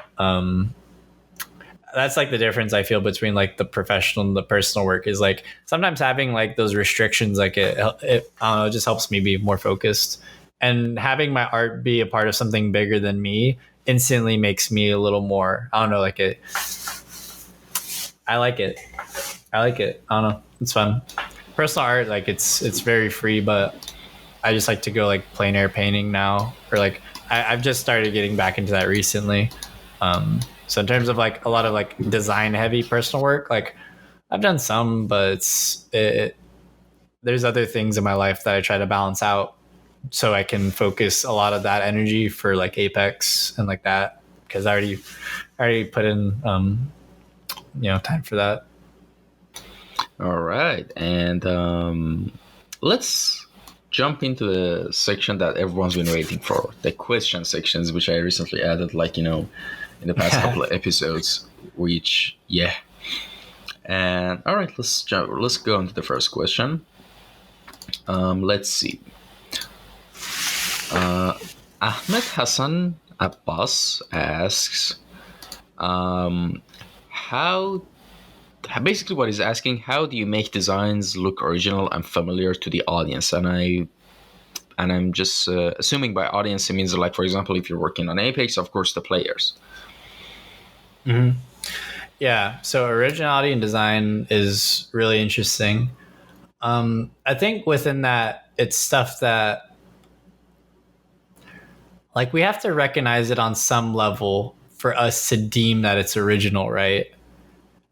that's like the difference I feel between like the professional and the personal work, is like sometimes having like those restrictions, like it I don't know, it just helps me be more focused, and having my art be a part of something bigger than me instantly makes me a little more, I don't know, like I like it. I don't know. It's fun. Personal art, like it's very free, but I just like to go like plein air painting now, or like I've just started getting back into that recently. So in terms of like a lot of like design heavy personal work, like I've done some, but there's other things in my life that I try to balance out, so I can focus a lot of that energy for like Apex and like that, because I already put in time for that. All right, and let's jump into the section that everyone's been waiting for, the question sections, which I recently added, like, in the past couple of episodes, which, yeah. And all right, let's go into the first question. Let's see. Ahmed Hassan Abbas asks, how basically what he's asking, how do you make designs look original and familiar to the audience? And I'm just assuming by audience it means, like, for example, if you're working on Apex, of course the players. Mm-hmm. Yeah, so originality in design is really interesting. I think within that, it's stuff that, like, we have to recognize it on some level for us to deem that it's original, right?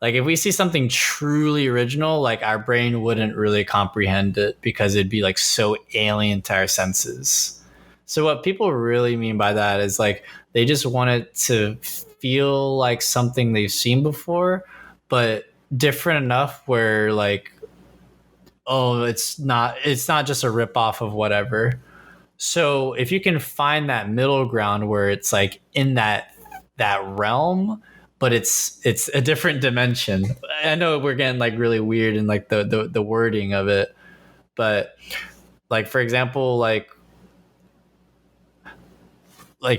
Like, if we see something truly original, like, our brain wouldn't really comprehend it, because it'd be like so alien to our senses. So what people really mean by that is like, they just want it to feel like something they've seen before, but different enough where like, oh, it's not just a ripoff of whatever. So if you can find that middle ground where it's like in that realm, but it's a different dimension. I know we're getting like really weird in like the wording of it, but like, for example, like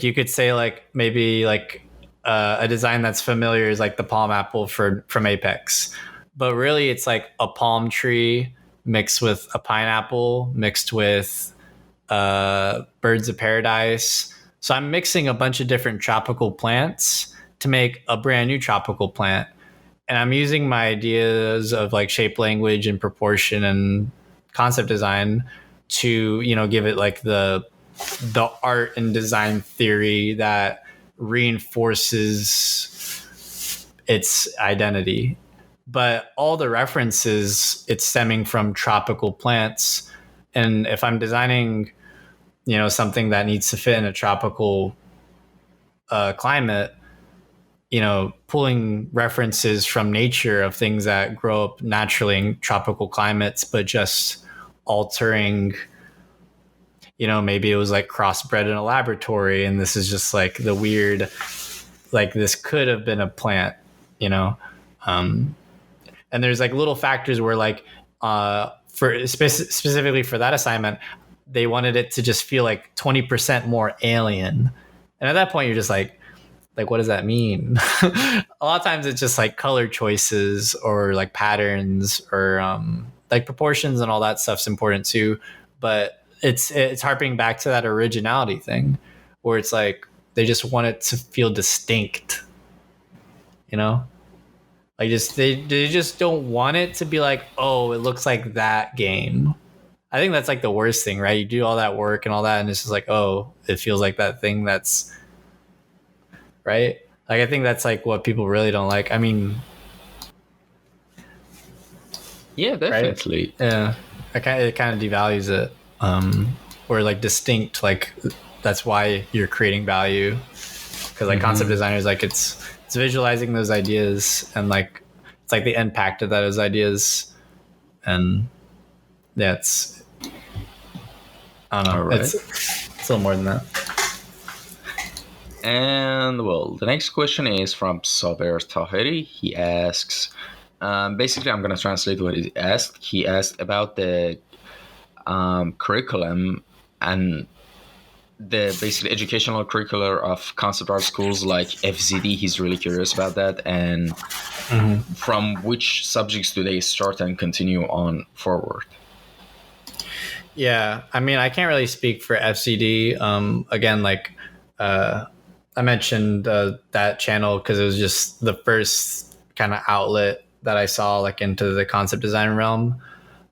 you could say like maybe like a design that's familiar is like the palm apple from Apex, but really it's like a palm tree mixed with a pineapple mixed with birds of paradise. So I'm mixing a bunch of different tropical plants to make a brand new tropical plant, and I'm using my ideas of like shape language and proportion and concept design to give it like the art and design theory that reinforces its identity. But all the references, it's stemming from tropical plants. And if I'm designing, something that needs to fit in a tropical climate, pulling references from nature of things that grow up naturally in tropical climates, but just altering, maybe it was like crossbred in a laboratory, and this is just like the weird, like this could have been a plant, you know. Um, and there's like little factors where like specifically for that assignment, they wanted it to just feel like 20% more alien, and at that point you're just like what does that mean? A lot of times it's just like color choices or like patterns or like proportions and all that stuff's important too, but it's harping back to that originality thing where it's like they just want it to feel distinct, you know. Like just they just don't want it to be like, oh, it looks like that game. I think that's like the worst thing, right? You do all that work and all that, and it's just like, oh, it feels like that thing that's right. Like I think that's like what people really don't like. I mean, Yeah, right? definitely. Yeah, it kind of devalues it. Or like distinct, like that's why you're creating value. Because like concept designers, like it's visualizing those ideas and like it's like the impact of those ideas, and yeah, it's I don't All know, right. it's a little more than that. And well, the next question is from Saber Tahiri. He asks, basically, I'm going to translate what he asked. He asked about the curriculum and the basically educational curricular of concept art schools like FZD. He's really curious about that, and from which subjects do they start and continue on forward? Yeah, I mean, I can't really speak for FCD. Again, like I mentioned that channel because it was just the first kind of outlet that I saw like into the concept design realm.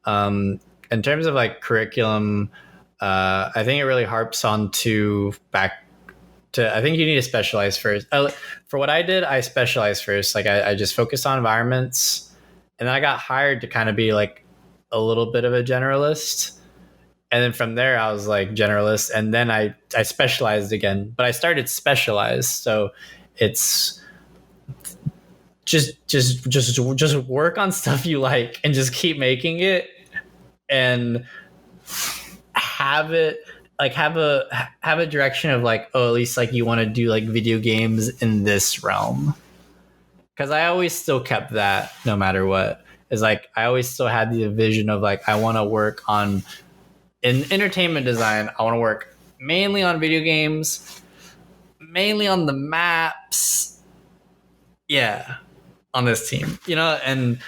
In terms of like curriculum, I think it really harps on to back to, I think you need to specialize first. For what I did, I specialized first. Like I just focused on environments, and then I got hired to kind of be like a little bit of a generalist. And then from there, I was like generalist, and then I specialized again. But I started specialized, so it's just work on stuff you like, and just keep making it, and have it like have a direction of like, oh, at least like you want to do like video games in this realm. Because I always still kept that no matter what. Is like I always still had the vision of like I want to work on in entertainment design. I want to work mainly on video games, mainly on the maps. Yeah, on this team, and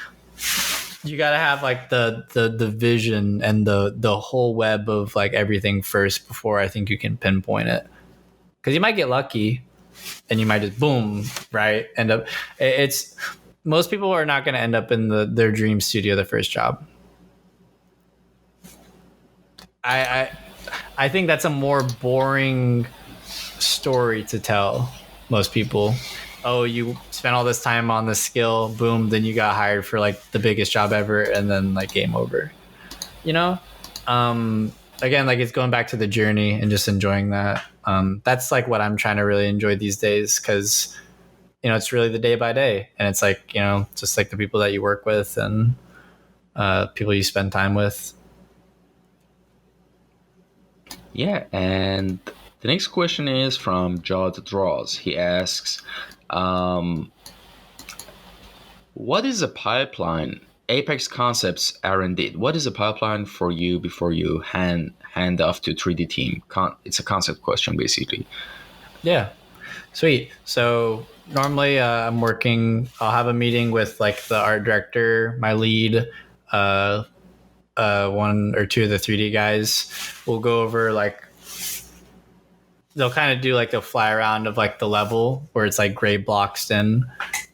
you got to have like the vision and the whole web of like everything first before I think you can pinpoint it. Because you might get lucky, and you might just boom, right? End up. It's most people are not going to end up in their dream studio, the first job. I think that's a more boring story to tell most people. Oh, you spent all this time on this skill, boom, then you got hired for like the biggest job ever, and then like game over. You know, again, like it's going back to the journey and just enjoying that. That's like what I'm trying to really enjoy these days, because it's really the day by day, and it's like just like the people that you work with and people you spend time with. Yeah, and the next question is from Jod Draws. He asks, what is a pipeline? Apex Concepts R&D. What is a pipeline for you before you hand off to 3D team? It's a concept question, basically. Yeah, sweet. So normally I'm working. I'll have a meeting with like the art director, my lead, one or two of the 3D guys. We'll go over like they'll kind of do like the fly around of like the level where it's like gray blocks in,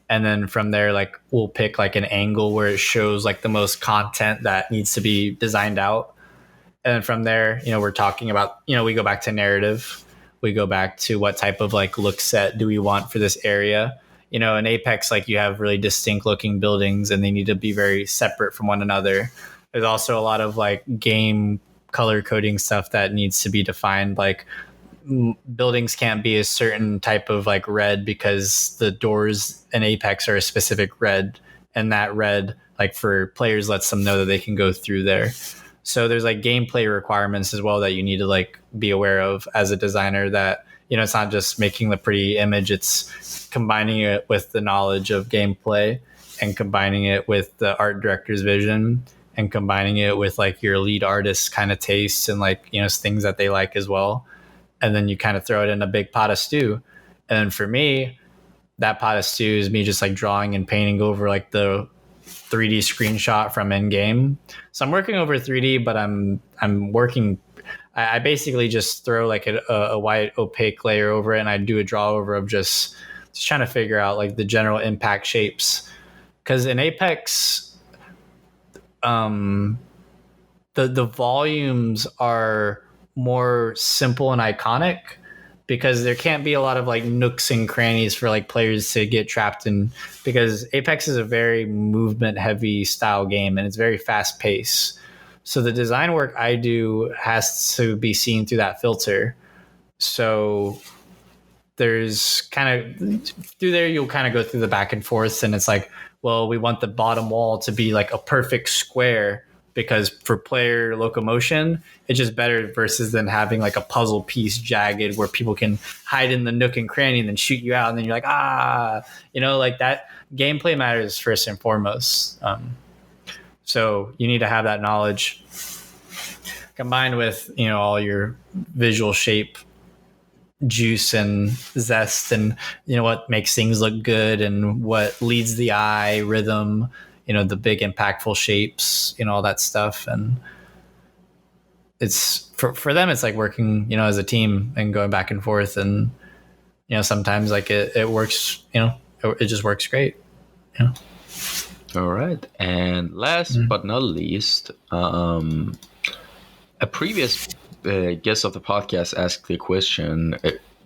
and then from there like we'll pick like an angle where it shows like the most content that needs to be designed out, and then from there we're talking about we go back to narrative, we go back to what type of like look set do we want for this area. In Apex, like you have really distinct looking buildings and they need to be very separate from one another. There's also a lot of like game color coding stuff that needs to be defined. Like buildings can't be a certain type of like red because the doors in Apex are a specific red, and that red like for players lets them know that they can go through there. So there's like gameplay requirements as well that you need to like be aware of as a designer, that, you know, it's not just making the pretty image, it's combining it with the knowledge of gameplay, and combining it with the art director's vision, and combining it with like your lead artist's kind of tastes and like, you know, things that they like as well. And then you kind of throw it in a big pot of stew. And then for me, that pot of stew is me just like drawing and painting over like the 3D screenshot from in game. So I'm working over 3D, but I'm working. I basically just throw like a white opaque layer over it, and I do a draw over of just trying to figure out like the general impact shapes. Because in Apex, the volumes are more simple and iconic, because there can't be a lot of like nooks and crannies for like players to get trapped in, because Apex is a very movement heavy style game and it's very fast paced. So the design work I do has to be seen through that filter. So there's kind of through there, you'll kind of go through the back and forth, and it's like, well, we want the bottom wall to be like a perfect square, because for player locomotion, it's just better versus than having like a puzzle piece jagged where people can hide in the nook and cranny and then shoot you out. And then you're like, you know, like that gameplay matters first and foremost. So you need to have that knowledge combined with, you know, all your visual shape juice and zest, and, you know, what makes things look good and what leads the eye, rhythm, you know, the big impactful shapes, you know, all that stuff. And it's for them, it's like working, you know, as a team and going back and forth. And, you know, sometimes like it works, you know, it just works great. You know? All right. And last but not least, a previous guest of the podcast asked the question,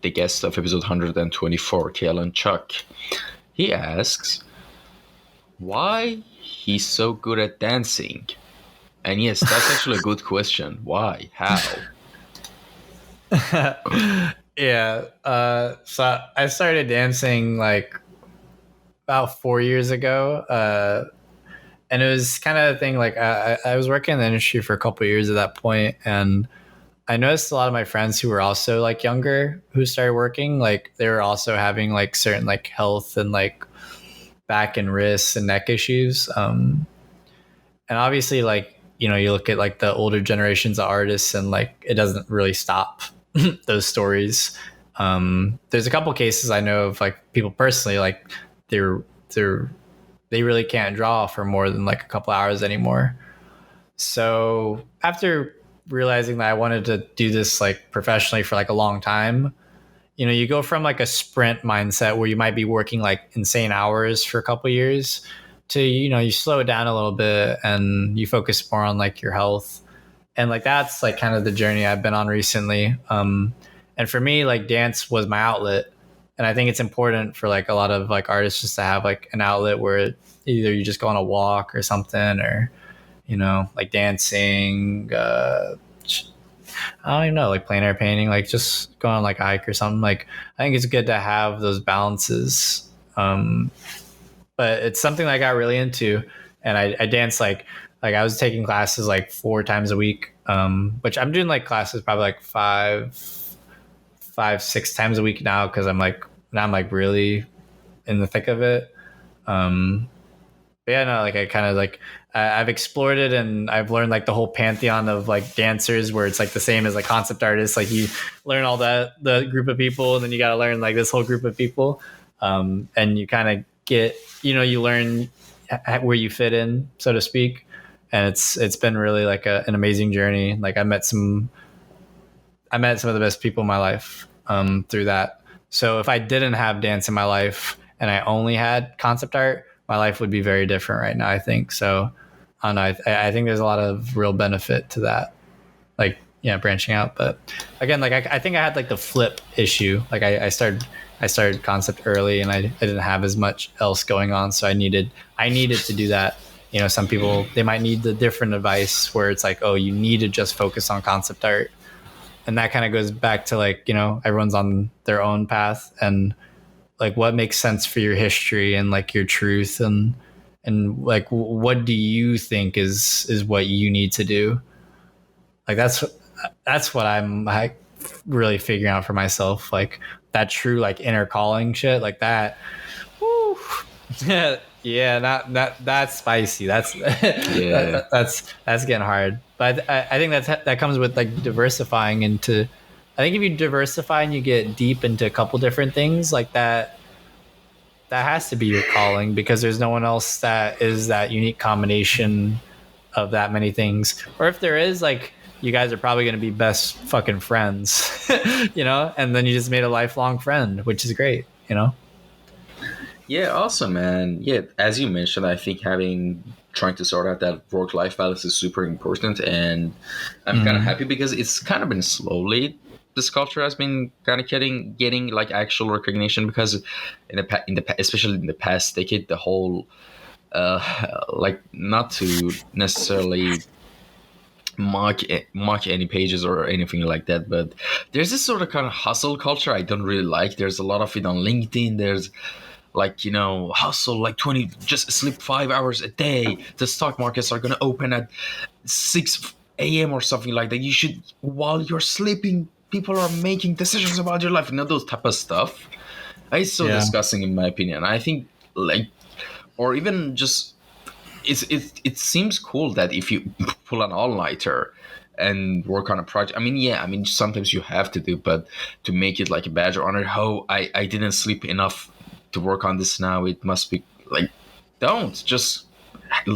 the guest of episode 124, Kalen Chuck. He asks, why he's so good at dancing? And yes, that's actually a good question. Why? How? Yeah. So I started dancing like about 4 years ago. And it was kind of a thing, like I was working in the industry for a couple of years at that point, and I noticed a lot of my friends who were also like younger who started working, like they were also having like certain like health and like back and wrists and neck issues. And obviously, like, you know, you look at like the older generations of artists, and like it doesn't really stop those stories. There's a couple cases I know of like people personally, like they really can't draw for more than like a couple hours anymore. So after realizing that I wanted to do this like professionally for like a long time, you know, you go from like a sprint mindset where you might be working like insane hours for a couple of years to, you know, you slow it down a little bit and you focus more on like your health. And like that's like kind of the journey I've been on recently. And for me, like dance was my outlet. And I think it's important for like a lot of like artists just to have like an outlet where either you just go on a walk or something, or, you know, like dancing, I don't even know, like plein air painting, like just going on like a hike or something. Like I think it's good to have those balances. But it's something that I got really into, and I dance like I was taking classes like 4 times a week, which I'm doing like classes probably like 5-6 times a week now, because I'm like really in the thick of it. But yeah, no, like I kind of like I've explored it, and I've learned like the whole pantheon of like dancers, where it's like the same as like concept artists. Like you learn all that, the group of people, and then you got to learn like this whole group of people, and you kind of get, you know, you learn where you fit in, so to speak. And it's been really like an amazing journey. Like I met some of the best people in my life through that. So if I didn't have dance in my life and I only had concept art, my life would be very different right now, I think. So I don't know. I think there's a lot of real benefit to that, like, yeah, branching out. But again, like I think I had like the flip issue. Like I started concept early, and I didn't have as much else going on. So I needed to do that. You know, some people, they might need the different advice where it's like, oh, you need to just focus on concept art. And that kind of goes back to like, you know, everyone's on their own path, and like what makes sense for your history and like your truth, and like what do you think is what you need to do. Like that's what I'm like really figuring out for myself. Like that true like inner calling shit like that. Woo. Yeah, that's spicy. That's Yeah. that's getting hard. But I think that comes with like diversifying into. I think if you diversify and you get deep into a couple different things like that, that has to be your calling because there's no one else that is that unique combination of that many things. Or if there is, like you guys are probably going to be best fucking friends, you know, and then you just made a lifelong friend, which is great, you know. Yeah, awesome, man. Yeah, as you mentioned, I think trying to sort out that work life balance is super important, and I'm kind of Mm-hmm. happy because it's kind of been slowly. This culture has been kind of getting like actual recognition because especially in the past decade, the whole like not to necessarily mock any pages or anything like that, but there's this sort of kind of hustle culture I don't really like. There's a lot of it on LinkedIn. There's like, hustle like 20, just sleep 5 hours a day. The stock markets are going to open at 6 a.m. or something like that. You should, while you're sleeping, people are making decisions about your life. Those type of stuff. It's so Yeah. disgusting in my opinion. I think like, or even just, it seems cool that if you pull an all-nighter and work on a project. I mean, yeah, I mean, sometimes you have to do, but to make it like a badge of honor, I didn't sleep enough to work on this now. It must be like, don't just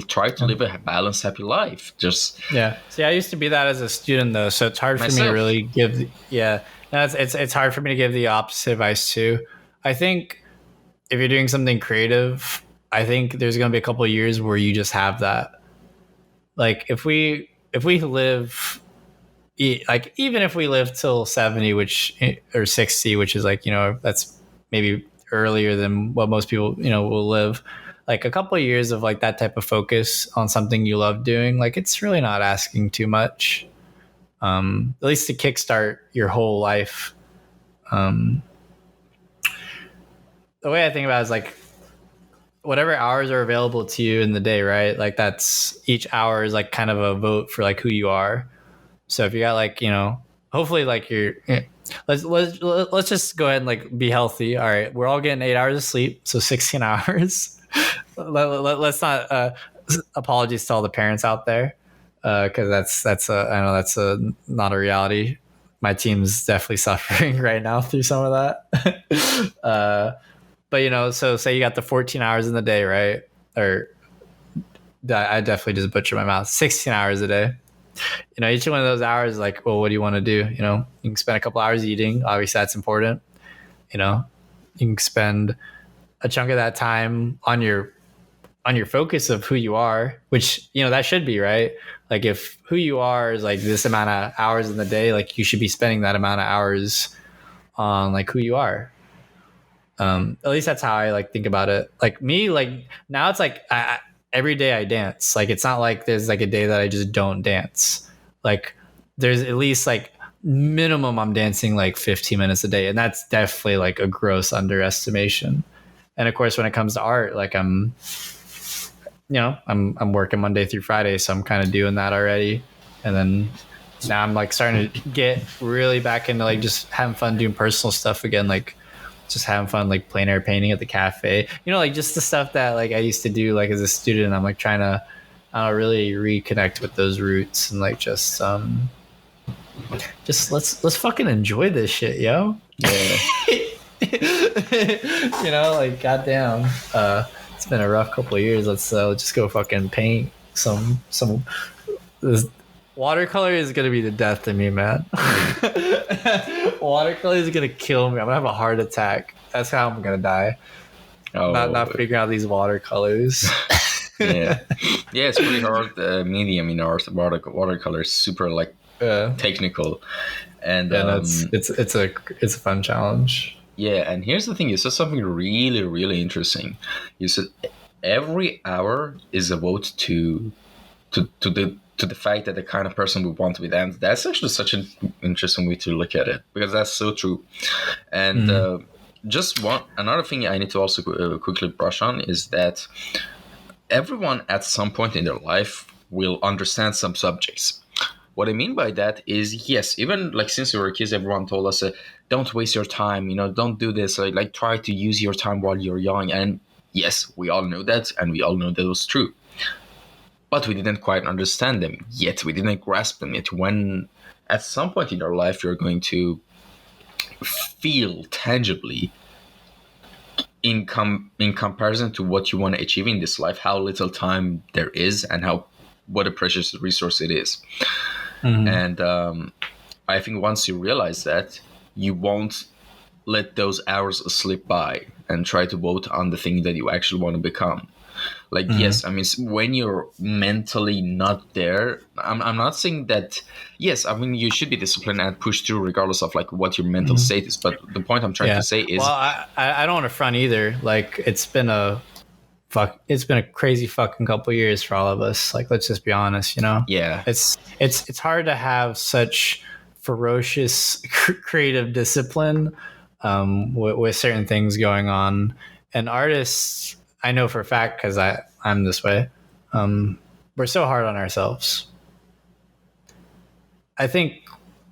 try to live a balanced, happy life. Just Yeah. See, I used to be that as a student though, so it's hard for me to myself. really give. Yeah, no, it's hard for me to give the opposite advice too. I think if you're doing something creative, I think there's going to be a couple of years where you just have that. Like if we live, like even if we live till 70, which or 60, which is like that's maybe earlier than what most people will live. Like a couple of years of like that type of focus on something you love doing, like it's really not asking too much. At least to kickstart your whole life. Um, the way I think about it is like whatever hours are available to you in the day, right? Like that's each hour is like kind of a vote for like who you are. So if you got like hopefully like let's just go ahead and like be healthy. All right, we're all getting 8 hours of sleep, so 16 hours. Let's not apologies to all the parents out there because that's I know that's not a reality. My team's definitely suffering right now through some of that. But so say you got the 14 hours in the day, right? Or I definitely just butchered my mouth. 16 hours a day. Each one of those hours is like, well, what do you want to do? You can spend a couple hours eating. Obviously, that's important. You can spend a chunk of that time on your focus of who you are, which that should be right. Like if who you are is like this amount of hours in the day, like you should be spending that amount of hours on like who you are. At least that's how I like think about it. Like me, like now it's like every day I dance. Like it's not like there's like a day that I just don't dance. Like there's at least like minimum I'm dancing like 15 minutes a day, and that's definitely like a gross underestimation. And of course, when it comes to art, like I'm working Monday through Friday, so I'm kind of doing that already. And then now I'm like starting to get really back into like just having fun doing personal stuff again, like just having fun like plein air painting at the cafe. Like just the stuff that like I used to do like as a student. I'm like trying to really reconnect with those roots and like just let's fucking enjoy this shit, yo. Yeah. Like goddamn. It's been a rough couple of years. Let's just go fucking paint some. This watercolor is gonna be the death to me, man. Watercolor is gonna kill me. I'm gonna have a heart attack. That's how I'm gonna die. Not figuring out these watercolors. Yeah, it's pretty hard medium in art. Watercolor is super like technical, and it's a fun challenge. Yeah, and here's the thing: you said something really, really interesting. You said every hour is a vote to the fact that the kind of person we want to be. And that's actually such an interesting way to look at it, because that's so true. And just another thing I need to also quickly brush on is that everyone at some point in their life will understand some subjects. What I mean by that is, yes, even like since we were kids, everyone told us, don't waste your time, don't do this, like try to use your time while you're young. And yes, we all know that, and we all know that was true. But we didn't quite understand them yet. We didn't grasp them yet. When at some point in your life, you're going to feel tangibly in comparison to what you want to achieve in this life, how little time there is, and what a precious resource it is. Mhm. And I think once you realize that, you won't let those hours slip by and try to vote on the thing that you actually want to become. Like, yes, I mean, when you're mentally not there, I'm not saying that, yes, I mean, you should be disciplined and push through regardless of like what your mental state is. But the point I'm trying Yeah. to say is, Well, I don't want to front either. Like it's been a crazy fucking couple years for all of us. Like let's just be honest, yeah, It's hard to have such ferocious creative discipline with certain things going on. And artists, I know for a fact because I'm this way. We're so hard on ourselves. I think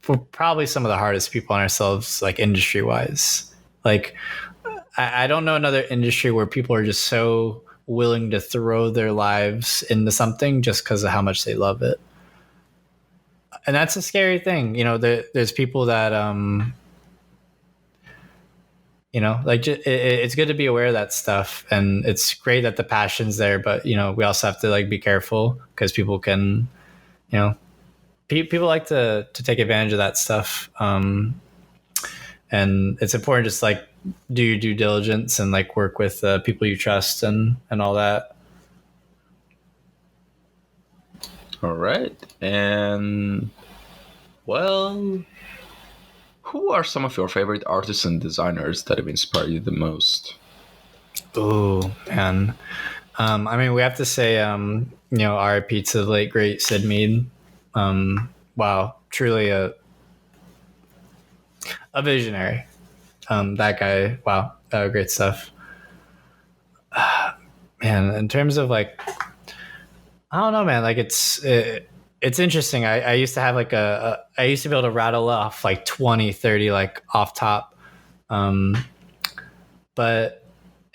we're probably some of the hardest people on ourselves, like industry wise. Like I don't know another industry where people are just so willing to throw their lives into something just because of how much they love it. And that's a scary thing. There's people that, like it's good to be aware of that stuff. And it's great that the passion's there, but, we also have to like be careful because people can, people like to take advantage of that stuff. And it's important just like do your due diligence and like work with people you trust and all that. all right. And well, who are some of your favorite artists and designers that have inspired you the most? Oh man. I mean, we have to say, RIP to the late great Sid Mead. Wow, truly a visionary. That guy, wow, great stuff. Man, in terms of like, I don't know, man. Like it's interesting. I used to have like I used to be able to rattle off like 20, 30 like off top. But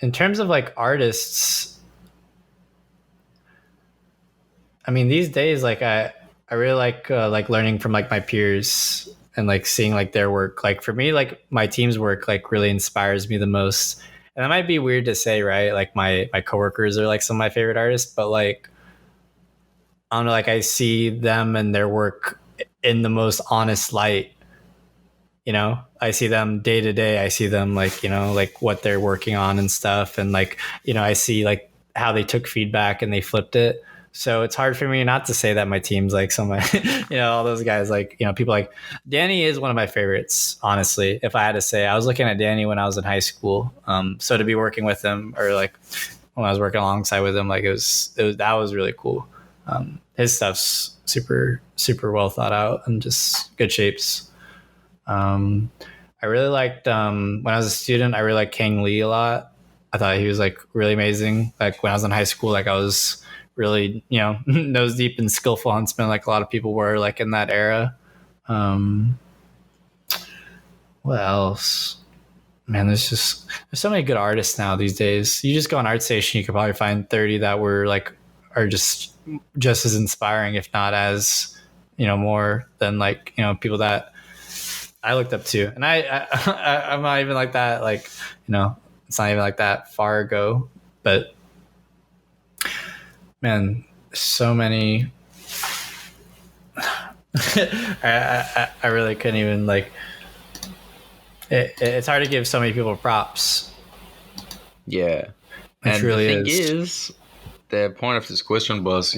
in terms of like artists, I mean, these days, like I really like learning from like my peers and like seeing like their work. Like for me, like my team's work like really inspires me the most. And that might be weird to say, right? Like my coworkers are like some of my favorite artists, but like I don't know, like I see them and their work in the most honest light. I see them day to day. I see them like, like what they're working on and stuff. And like, I see like how they took feedback and they flipped it. So it's hard for me not to say that my team's like some of my, all those guys, like, people like Danny is one of my favorites, honestly. If I had to say, I was looking at Danny when I was in high school. So to be working with him or like when I was working alongside with him, like that was really cool. His stuff's super, super well thought out and just good shapes. I really liked, when I was a student, I really liked Kang Lee a lot. I thought he was like really amazing. Like when I was in high school, like I was really, nose deep and skillful huntsman, like a lot of people were like in that era. What else? Man, there's so many good artists now these days. You just go on ArtStation, you could probably find 30 that are just as inspiring, if not as, more than like, people that I looked up to. And I'm not even like that, like, it's not even like that far ago, but man, so many. I really couldn't even like. It's hard to give so many people props. Yeah, It really is. The point of this question was,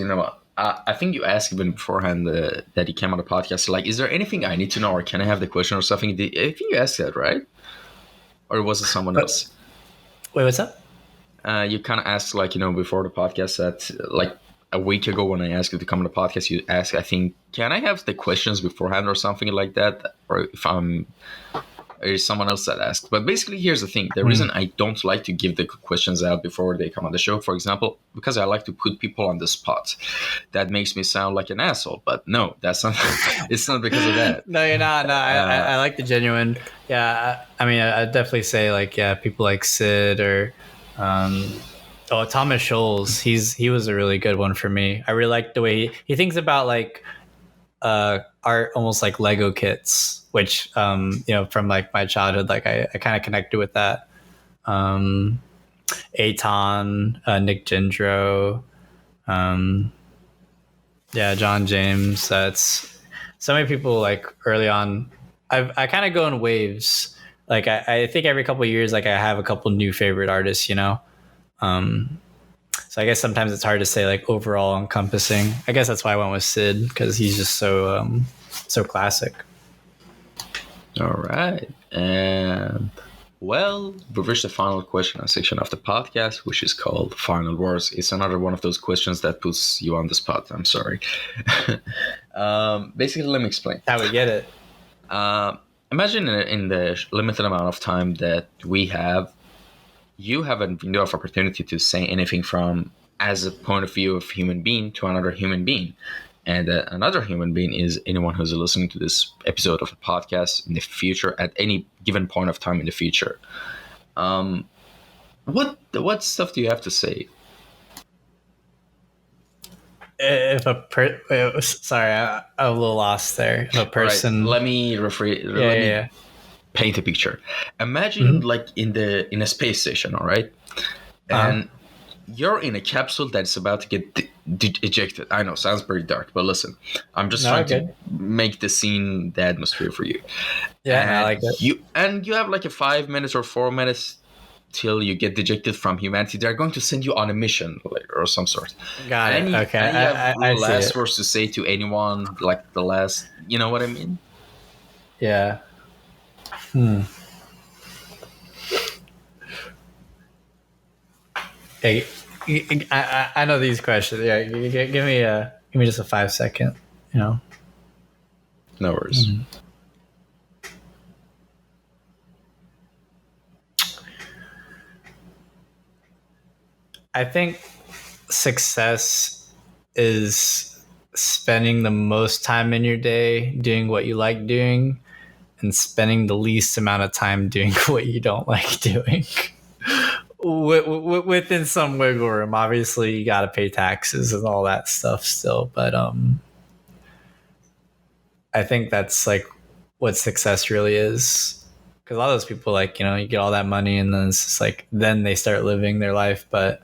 I think you asked even beforehand that he came on the podcast. Like, is there anything I need to know, or can I have the question or something? I think you asked that, right? Or was it someone else? Wait, what's up? You kind of asked, like, before the podcast that, like, a week ago when I asked you to come on the podcast, you asked, I think, can I have the questions beforehand or something like that? Or if I'm it's someone else that asked. But basically, here's the thing: the reason I don't like to give the questions out before they come on the show, for example, because I like to put people on the spot. That makes me sound like an asshole. But no, that's not. It's not because of that. No, you're not. No, I like the genuine. Yeah, I mean, I definitely say like, yeah, people like Sid or, Thomas Scholes. He was a really good one for me. I really like the way he thinks about like, art, almost like Lego kits, which, from like my childhood, like I kind of connected with that. Aton, Nick Gendro, yeah, John James. That's so many people like early on. I kind of go in waves. Like I think every couple of years, like I have a couple new favorite artists, so I guess sometimes it's hard to say like overall encompassing. I guess that's why I went with Sid, because he's just so classic. All right. And well, we've reached the final question section of the podcast, which is called Final Words. It's another one of those questions that puts you on the spot. I'm sorry. Basically, let me explain. How we get it. Imagine in the limited amount of time that we have, you have a window of opportunity to say anything from as a point of view of human being to another human being. And another human being is anyone who's listening to this episode of a podcast in the future at any given point of time in the future. What stuff do you have to say? If sorry, I'm a little lost there. If a person, right, let me paint a picture. Imagine like in a space station, all right, and you're in a capsule that's about to get ejected. I know, sounds pretty dark, but listen, I'm just trying to make the scene, the atmosphere for you. Yeah, and I like it. You have like a 5 minutes or 4 minutes till you get ejected from humanity. They're going to send you on a mission or some sort. Got it. Okay. And you have last words to say to anyone, like the last, you know what I mean? Yeah. Hey, I know these questions. Yeah, give me just a 5 second. No worries. I think success is spending the most time in your day doing what you like doing, and spending the least amount of time doing what you don't like doing. Within some wiggle room. Obviously, you got to pay taxes and all that stuff still, but I think that's like what success really is. Because a lot of those people, like, you get all that money and then it's just like, then they start living their life. But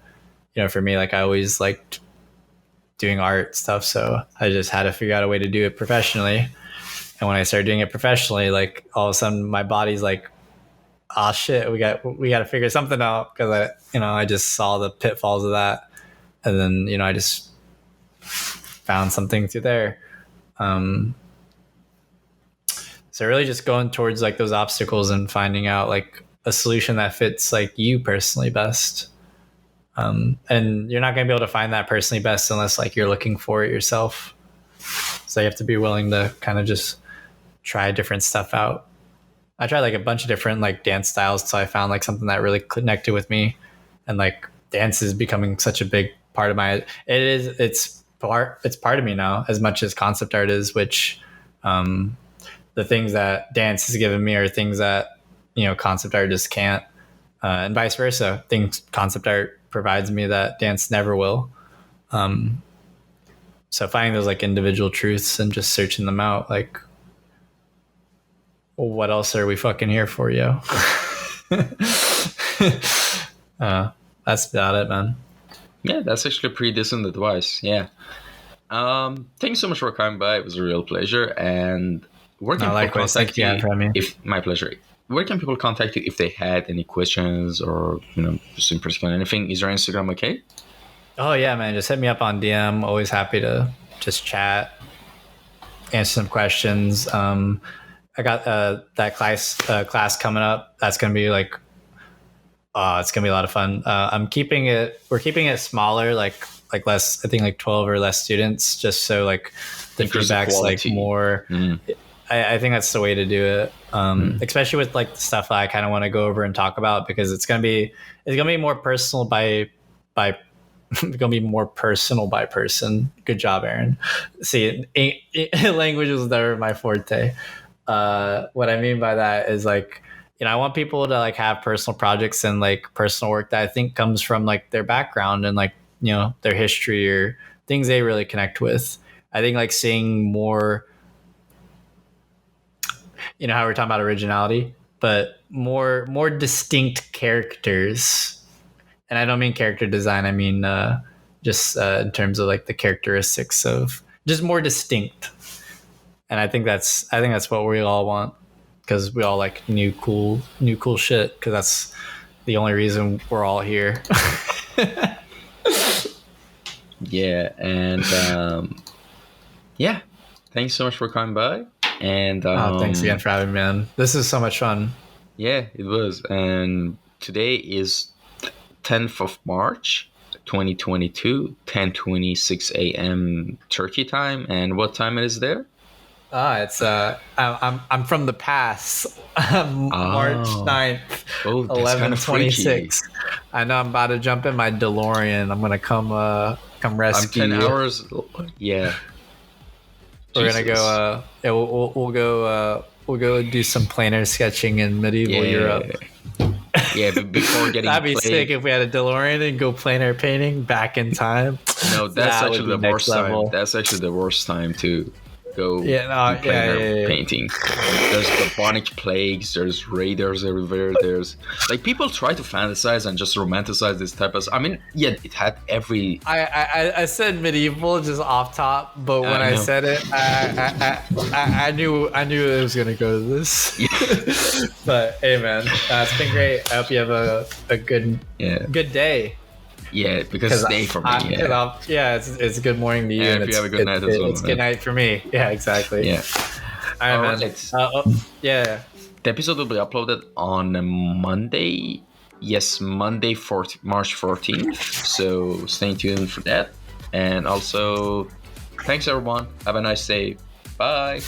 for me, like, I always liked doing art stuff, so I just had to figure out a way to do it professionally. And when I started doing it professionally, like, all of a sudden my body's like, oh shit, we got to figure something out, because I just saw the pitfalls of that, and then I just found something through there. So really just going towards like those obstacles and finding out like a solution that fits like you personally best. And you're not going to be able to find that personally best unless like you're looking for it yourself. So you have to be willing to kind of just try different stuff out. I tried like a bunch of different like dance styles till I found like something that really connected with me. And like dance is becoming such a big part of it's part of me now, as much as concept art is, which the things that dance has given me are things that concept art just can't, and vice versa. Things concept art provides me that dance never will. So finding those like individual truths and just searching them out, like, well, what else are we fucking here for, yo? That's about it, man. Yeah, that's actually pretty decent advice. Yeah. Thanks so much for coming by. It was a real pleasure. And where can people contact you? My pleasure. Where can people contact you if they had any questions or just in particular anything? Is your Instagram okay? Oh yeah, man. Just hit me up on DM. Always happy to just chat, answer some questions. I got that class coming up. That's gonna be like, it's gonna be a lot of fun. We're keeping it smaller, like less. I think like 12 or less students, just so like the feedback's like more. I think that's the way to do it. Especially with like the stuff that I kind of want to go over and talk about, because it's gonna be more personal by it's gonna be more personal by person. Good job, Aaron. See, language was never my forte. What I mean by that is like, I want people to like have personal projects and like personal work that I think comes from like their background and like, their history or things they really connect with. I think like seeing more, how we're talking about originality, but more distinct characters. And I don't mean character design. I mean, just in terms of like the characteristics of just more distinct. And I think that's what we all want, because we all like new cool shit, because that's the only reason we're all here. Yeah, and yeah, thanks so much for coming by. And thanks again for having me, man. This is so much fun. Yeah, it was. And today is 10th of March, 2022, 10:26 a.m. Turkey time. And what time it is there? It's I'm from the past. March 9th, 11:26. I know I'm about to jump in my DeLorean. I'm gonna come rescue I'm 10 you. hours. Yeah. We're gonna go. We'll go do some planar sketching in medieval Europe. Yeah, but before getting that'd be sick if we had a DeLorean and go planar painting back in time. No, that's actually the worst time. That's actually the worst time to go painting. There's bubonic plagues, there's raiders everywhere, there's like people try to fantasize and just romanticize this type of, I mean, yeah, it had every I said medieval just off top, but when I said it I knew it was gonna go to this. But hey man, it's been great. I hope you have a good day. Yeah, because it's day for me. It's a good morning to you. And if you have a good night as well. It's good night for me. Yeah, exactly. Yeah. All right, man. Yeah. The episode will be uploaded on Monday. Yes, Monday, March 14th. So stay tuned for that. And also, thanks everyone. Have a nice day. Bye.